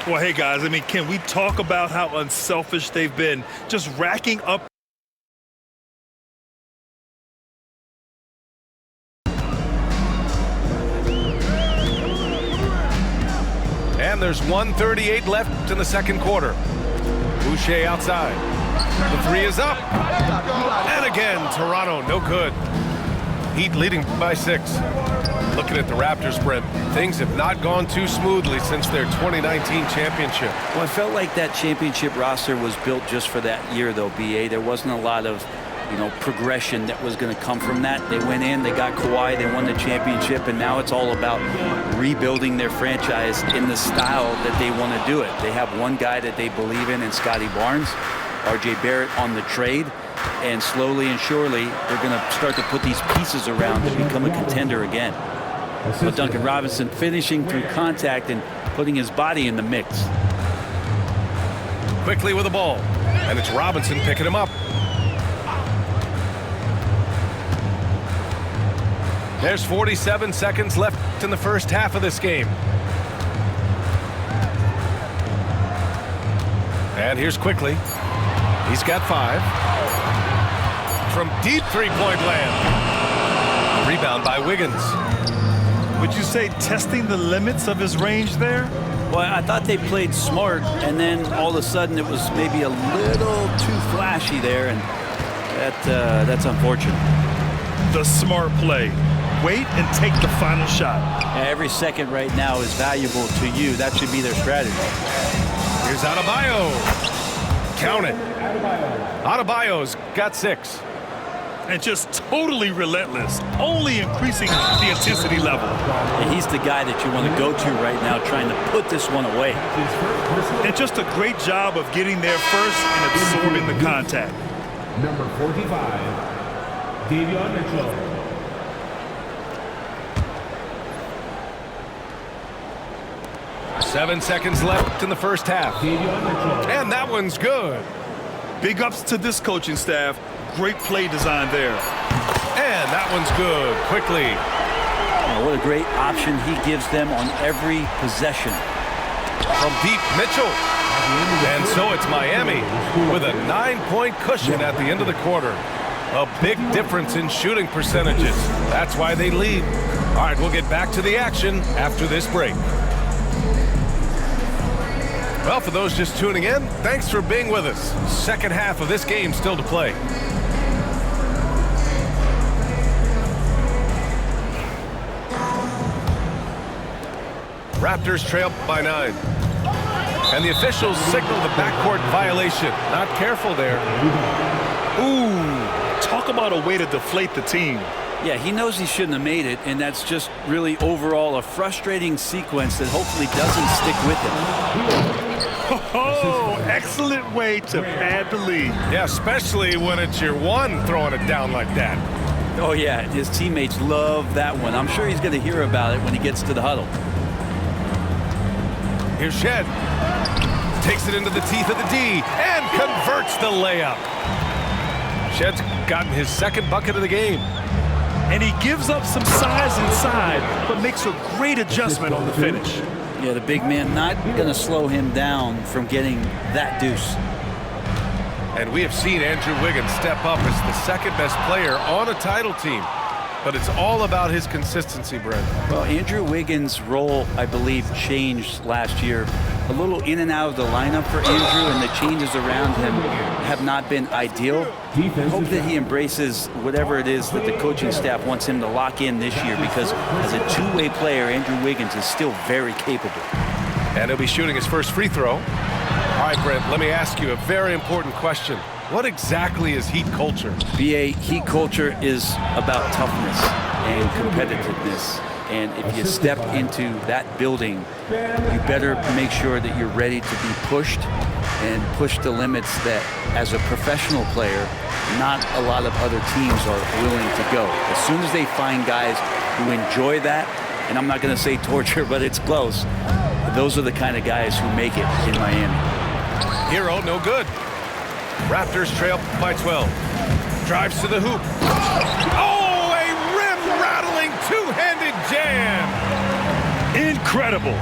Well, hey, guys, I mean, can we talk about how unselfish they've been? Just racking up. And there's 1:38 left in the second quarter. Boucher outside. The 3 is up. And again, Toronto, no good. Heat leading by 6. Looking at the Raptors, Brent, things have not gone too smoothly since their 2019 championship. Well, it felt like that championship roster was built just for that year, though, B.A. There wasn't a lot of, progression that was going to come from that. They went in, they got Kawhi, they won the championship, and now it's all about rebuilding their franchise in the style that they want to do it. They have one guy that they believe in Scotty Barnes, R.J. Barrett on the trade, and slowly and surely they're going to start to put these pieces around to become a contender again. But Duncan Robinson finishing through contact and putting his body in the mix. Quickly with the ball, and it's Robinson picking him up. There's 47 seconds left in the first half of this game. And here's Quickly. He's got 5. From deep three-point land. Rebound by Wiggins. Would you say testing the limits of his range there? Well, I thought they played smart, and then all of a sudden it was maybe a little too flashy there, and that's unfortunate. The smart play. Wait and take the final shot. Every second right now is valuable to you. That should be their strategy. Here's Adebayo. Count it. Adebayo's got 6. And just totally relentless, only increasing the intensity level. And he's the guy that you want to go to right now, trying to put this one away. And just a great job of getting there first and absorbing the contact. Number 45, Davion Mitchell. 7 seconds left in the first half. And that one's good. Big ups to this coaching staff. Great play design there. And that one's good. Quickly. Oh, what a great option he gives them on every possession. From deep, Mitchell. And so it's Miami with a 9-point cushion at the end of the quarter. A big difference in shooting percentages. That's why they lead. All right, we'll get back to the action after this break. Well, for those just tuning in, thanks for being with us. Second half of this game still to play. Raptors trail by 9. And the officials signal the backcourt violation. Not careful there. Ooh, talk about a way to deflate the team. Yeah, he knows he shouldn't have made it, and that's just really overall a frustrating sequence that hopefully doesn't stick with him. Oh, excellent way to pad the lead. Yeah, especially when it's your one throwing it down like that. Oh, yeah, his teammates love that one. I'm sure he's going to hear about it when he gets to the huddle. Here's Shed. Takes it into the teeth of the D and converts the layup. Shed's gotten his second bucket of the game. And he gives up some size inside, but makes a great adjustment on the finish. Yeah, the big man not going to slow him down from getting that deuce. And we have seen Andrew Wiggins step up as the second best player on a title team. But it's all about his consistency, Brent. Well, Andrew Wiggins' role, I believe, changed last year. A little in and out of the lineup for Andrew, and the changes around him have not been ideal. I hope that he embraces whatever it is that the coaching staff wants him to lock in this year, because as a two-way player, Andrew Wiggins is still very capable. And he'll be shooting his first free throw. All right, Brent, let me ask you a very important question. What exactly is Heat culture? BA, Heat culture is about toughness and competitiveness. And if you step into that building, you better make sure that you're ready to be pushed and push the limits that, as a professional player, not a lot of other teams are willing to go. As soon as they find guys who enjoy that, and I'm not going to say torture, but it's close, those are the kind of guys who make it in Miami. Hero, no good. Raptors trail by 12. Drives to the hoop. Oh, a rim-rattling two-handed jam. Incredible.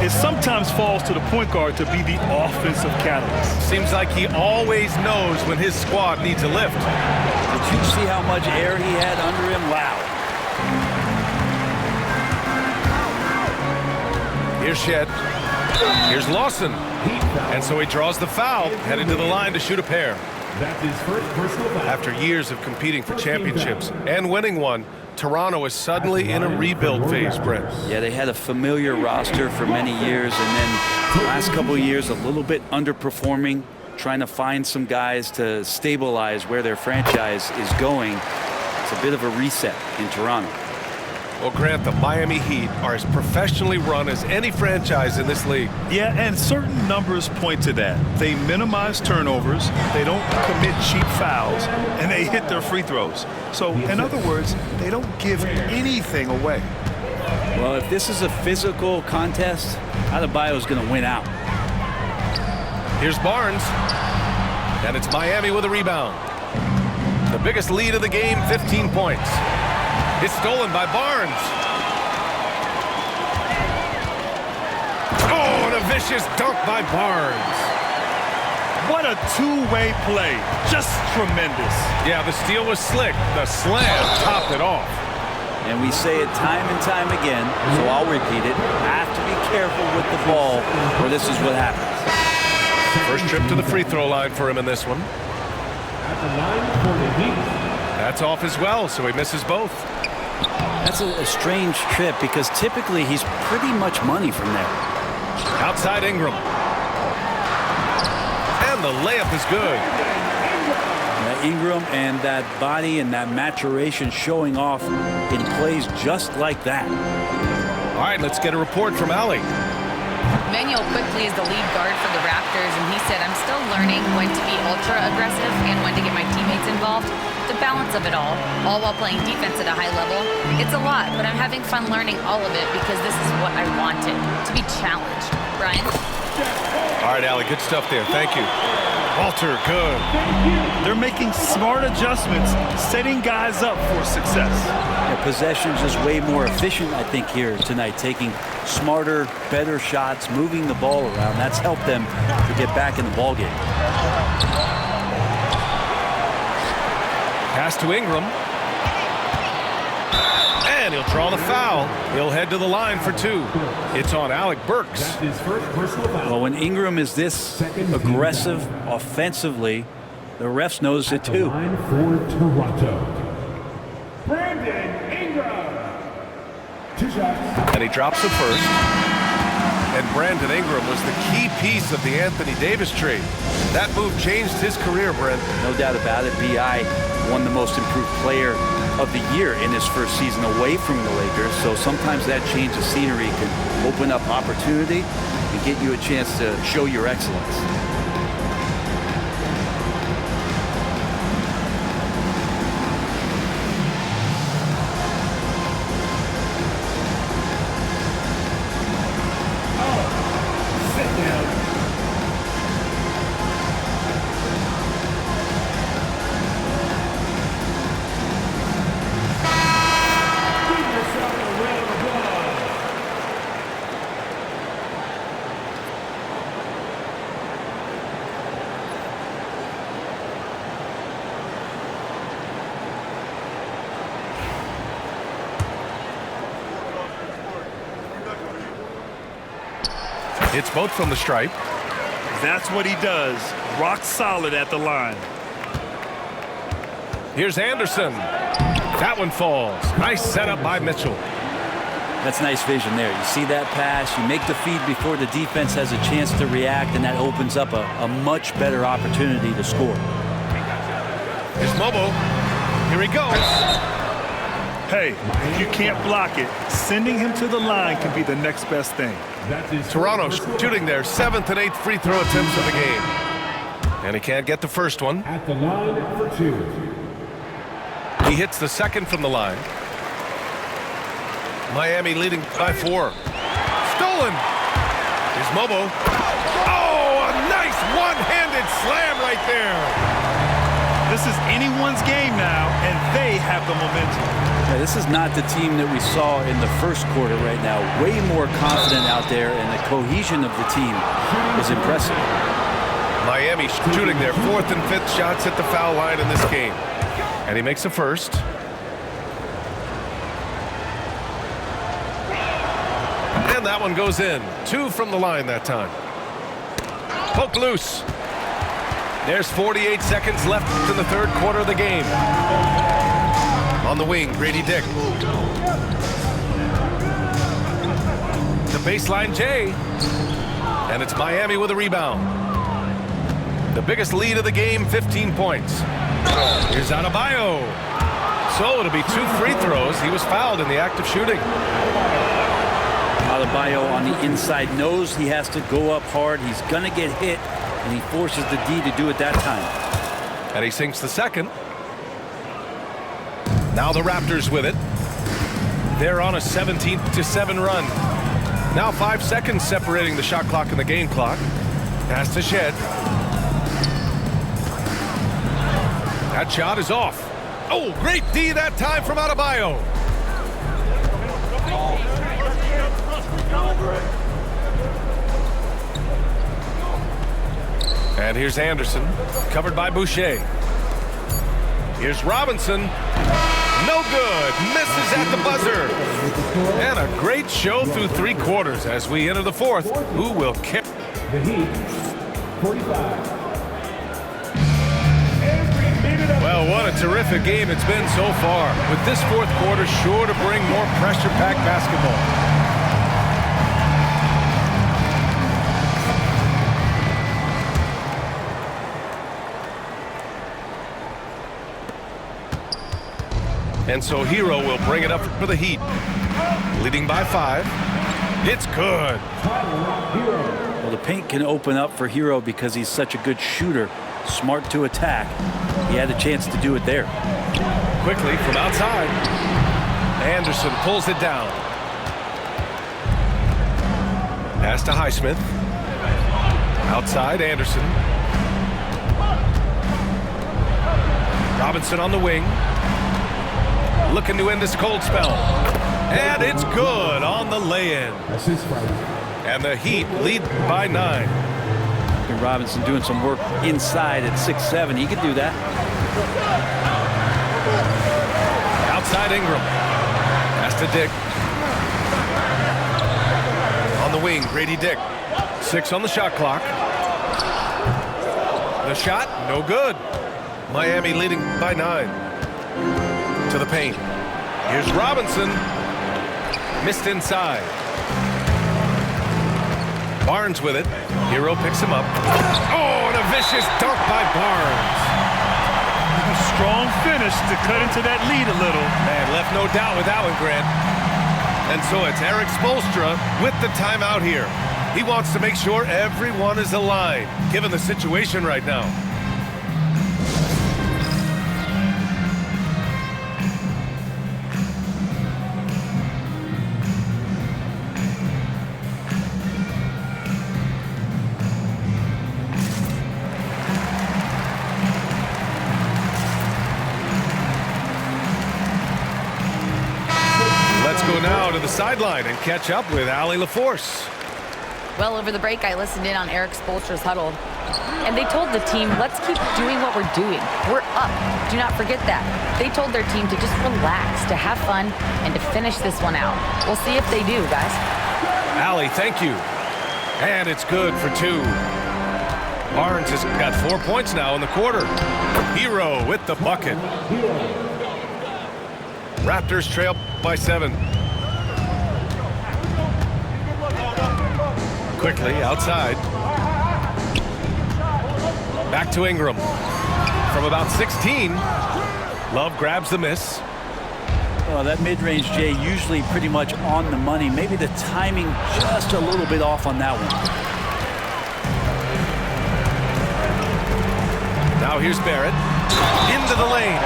It sometimes falls to the point guard to be the offensive catalyst. Seems like he always knows when his squad needs a lift. Did you see how much air he had under him? Wow. Here's Shed. Here's Lawson. And so he draws the foul, headed to the line to shoot a pair. That's his first personal foul. After years of competing for championships and winning one, Toronto is suddenly in a rebuild phase, Brent. Yeah, they had a familiar roster for many years, and then the last couple of years a little bit underperforming, trying to find some guys to stabilize where their franchise is going. It's a bit of a reset in Toronto. Well, Grant, the Miami Heat are as professionally run as any franchise in this league. Yeah, and certain numbers point to that. They minimize turnovers, they don't commit cheap fouls, and they hit their free throws. So, in other words, they don't give anything away. Well, if this is a physical contest, Adebayo's going to win out. Here's Barnes, and it's Miami with a rebound. The biggest lead of the game, 15 points. It's stolen by Barnes. Oh, and a vicious dunk by Barnes. What a two-way play. Just tremendous. Yeah, the steal was slick. The slam topped it off. And we say it time and time again, so I'll repeat it. Have to be careful with the ball, or this is what happens. First trip to the free throw line for him in this one. At the line for the Heat. That's off as well, so he misses both. That's a strange trip, because typically he's pretty much money from there. Outside Ingram. And the layup is good. That Ingram and that body and that maturation showing off in plays just like that. All right, let's get a report from Allie. Manuel quickly is the lead guard for the Raptors, and he said, I'm still learning when to be ultra aggressive and when to get my teammates involved. The balance of it all while playing defense at a high level. It's a lot, but I'm having fun learning all of it because this is what I wanted, to be challenged. Brian? All right, Allie, good stuff there. Thank you. Walter, good. They're making smart adjustments, setting guys up for success. The possession's is way more efficient, I think, here tonight, taking smarter, better shots, moving the ball around. That's helped them to get back in the ballgame. Pass to Ingram. And he'll draw the foul. He'll head to the line for two. It's on Alec Burks. That's his first personal foul. Well, when Ingram is this aggressive offensively, the refs notice it too. Line for Toronto. Brandon Ingram. 2 shots. And he drops the first. And Brandon Ingram was the key piece of the Anthony Davis trade. That move changed his career, Brent. No doubt about it. B.I. won the most improved player of the year in his first season away from the Lakers. So sometimes that change of scenery can open up opportunity and get you a chance to show your excellence. It's both from the stripe. That's what he does. Rock solid at the line. Here's Anderson. That one falls. Nice setup by Mitchell. That's nice vision there. You see that pass, you make the feed before the defense has a chance to react, and that opens up a much better opportunity to score. Here's Mobo. Here he goes. Hey, if you can't block it, sending him to the line can be the next best thing. Toronto shooting their 7th and 8th free throw attempts of the game. And he can't get the first one. At the line for 2. He hits the second from the line. Miami leading by 4. Stolen. Here's Mobo. Oh, a nice one-handed slam right there. This is anyone's game now, and they have the momentum. Yeah, this is not the team that we saw in the first quarter right now. Way more confident out there, and the cohesion of the team is impressive. Miami shooting their 4th and 5th shots at the foul line in this game. And he makes a first. And that one goes in. 2 from the line that time. Poke loose. There's 48 seconds left in the 3rd quarter of the game. On the wing, Grady Dick. The baseline J. And it's Miami with a rebound. The biggest lead of the game, 15 points. Here's Adebayo. So it'll be 2 free throws. He was fouled in the act of shooting. Adebayo on the inside knows he has to go up hard. He's going to get hit, and he forces the D to do it that time. And he sinks the second. Now the Raptors with it. They're on a 17-7 run. Now 5 seconds separating the shot clock and the game clock. Pass to Shed. That shot is off. Oh, great D that time from Adebayo. And here's Anderson, covered by Boucher. Here's Robinson. No good. Misses at the buzzer. And a great show through 3 quarters as we enter the 4th. Who will carry? The Heat, 45. Well, what a terrific game it's been so far. With this 4th quarter sure to bring more pressure-packed basketball. And so Hero will bring it up for the Heat. Leading by 5. It's good. Well, the paint can open up for Hero because he's such a good shooter. Smart to attack. He had a chance to do it there. Quickly from outside. Anderson pulls it down. Pass to Highsmith. Outside, Anderson. Robinson on the wing. Looking to end this cold spell. And it's good on the lay-in. And the Heat lead by 9. And Robinson doing some work inside at 6'7". He could do that. Outside Ingram. Pass to Dick. On the wing, Grady Dick. 6 on the shot clock. The shot, no good. Miami leading by 9. To the paint. Here's Robinson. Missed inside. Barnes with it. Hero picks him up. Oh, and a vicious dunk by Barnes. A strong finish to cut into that lead a little. Man, left no doubt with that one, Grant. And so it's Eric Spoelstra with the timeout here. He wants to make sure everyone is aligned, given the situation right now. Now to the sideline and catch up with Allie LaForce. Well, over the break, I listened in on Eric Spoelstra's huddle, and they told the team, let's keep doing what we're doing. We're up. Do not forget that. They told their team to just relax, to have fun, and to finish this one out. We'll see if they do, guys. Allie, thank you. And it's good for 2. Barnes has got 4 points now in the quarter. Hero with the bucket. Raptors trail by 7. Quickly outside. Back to Ingram. From about 16. Love grabs the miss. Well, that mid-range, Jay, usually pretty much on the money. Maybe the timing just a little bit off on that one. Now here's Barrett. Into the lane.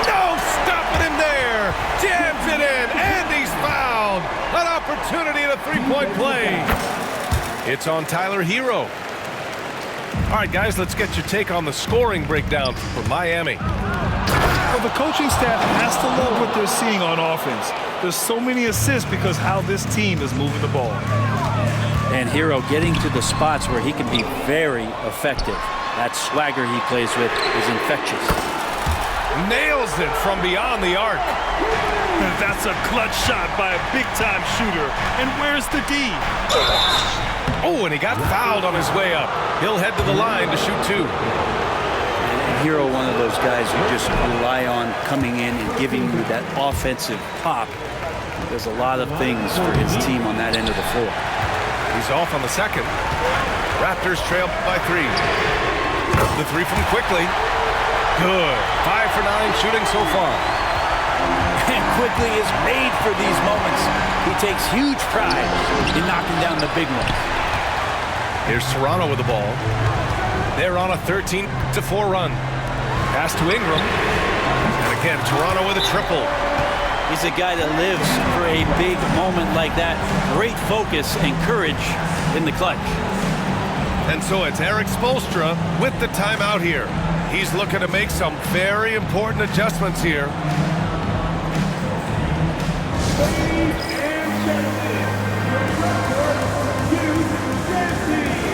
No stopping him there. Jams it in, and he's fouled. An opportunity at a three-point play. It's on Tyler Hero. All right, guys, let's get your take on the scoring breakdown for Miami. Well, the coaching staff has to love what they're seeing on offense. There's so many assists because how this team is moving the ball. And Hero getting to the spots where he can be very effective. That swagger he plays with is infectious. Nails it from beyond the arc. That's a clutch shot by a big-time shooter. And where's the D? Oh, and he got fouled on his way up. He'll head to the line to shoot 2. And Hero, one of those guys you just rely on coming in and giving you that offensive pop. He does a lot of things for his team on that end of the floor. He's off on the second. Raptors trail by 3. The 3 from Quickly. Good. 5 for 9 shooting so far. And Quickly is made for these moments. He takes huge pride in knocking down the big ones. Here's Toronto with the ball. They're on a 13-4 run. Pass to Ingram. And again, Toronto with a triple. He's a guy that lives for a big moment like that. Great focus and courage in the clutch. And so it's Eric Spoelstra with the timeout here. He's looking to make some very important adjustments here. Ladies and gentlemen, your record, Hugh Dancy.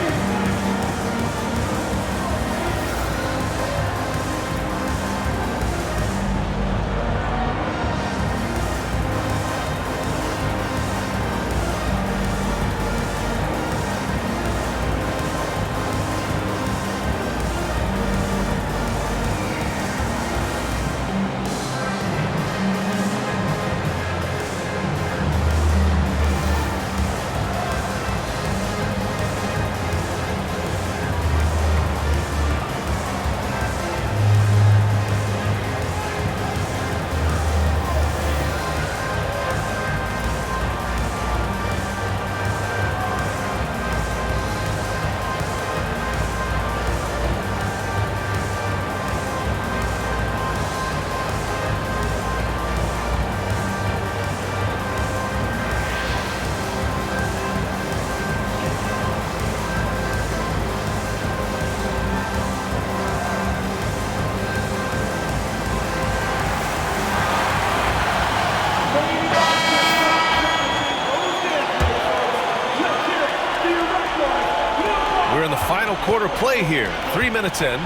Final quarter play here. 3 minutes in.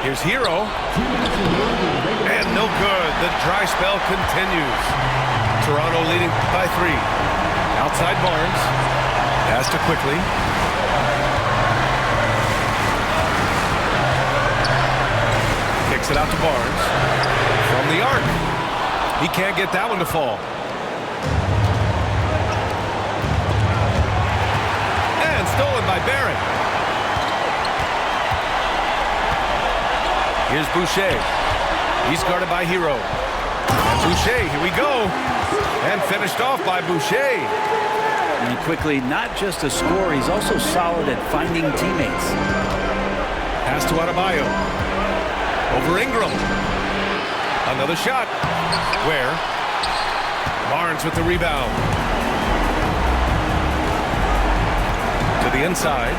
Here's Hero. And no good. The dry spell continues. Toronto leading by 3. Outside Barnes. Pass to Quickly. Kicks it out to Barnes. From the arc. He can't get that one to fall. And stolen by Barrett. Here's Boucher. He's guarded by Hero. And Boucher, here we go. And finished off by Boucher. And Quickly, not just a scorer, he's also solid at finding teammates. Pass to Adebayo. Over Ingram. Another shot. Where? Barnes with the rebound. To the inside.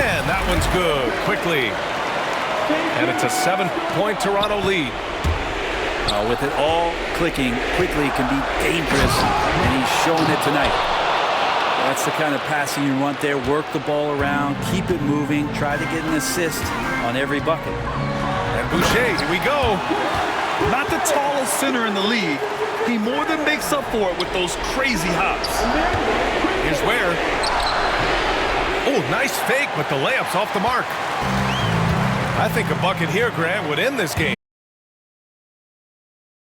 And that one's good. Quickly. And it's a 7-point Toronto lead. With it all clicking, Quickly can be dangerous, and he's showing it tonight. That's the kind of passing you want there. Work the ball around, keep it moving, try to get an assist on every bucket. And Boucher, here we go. Not the tallest center in the league. He more than makes up for it with those crazy hops. Here's Ware. Oh, nice fake, but the layup's off the mark. I think a bucket here, Grant, would end this game.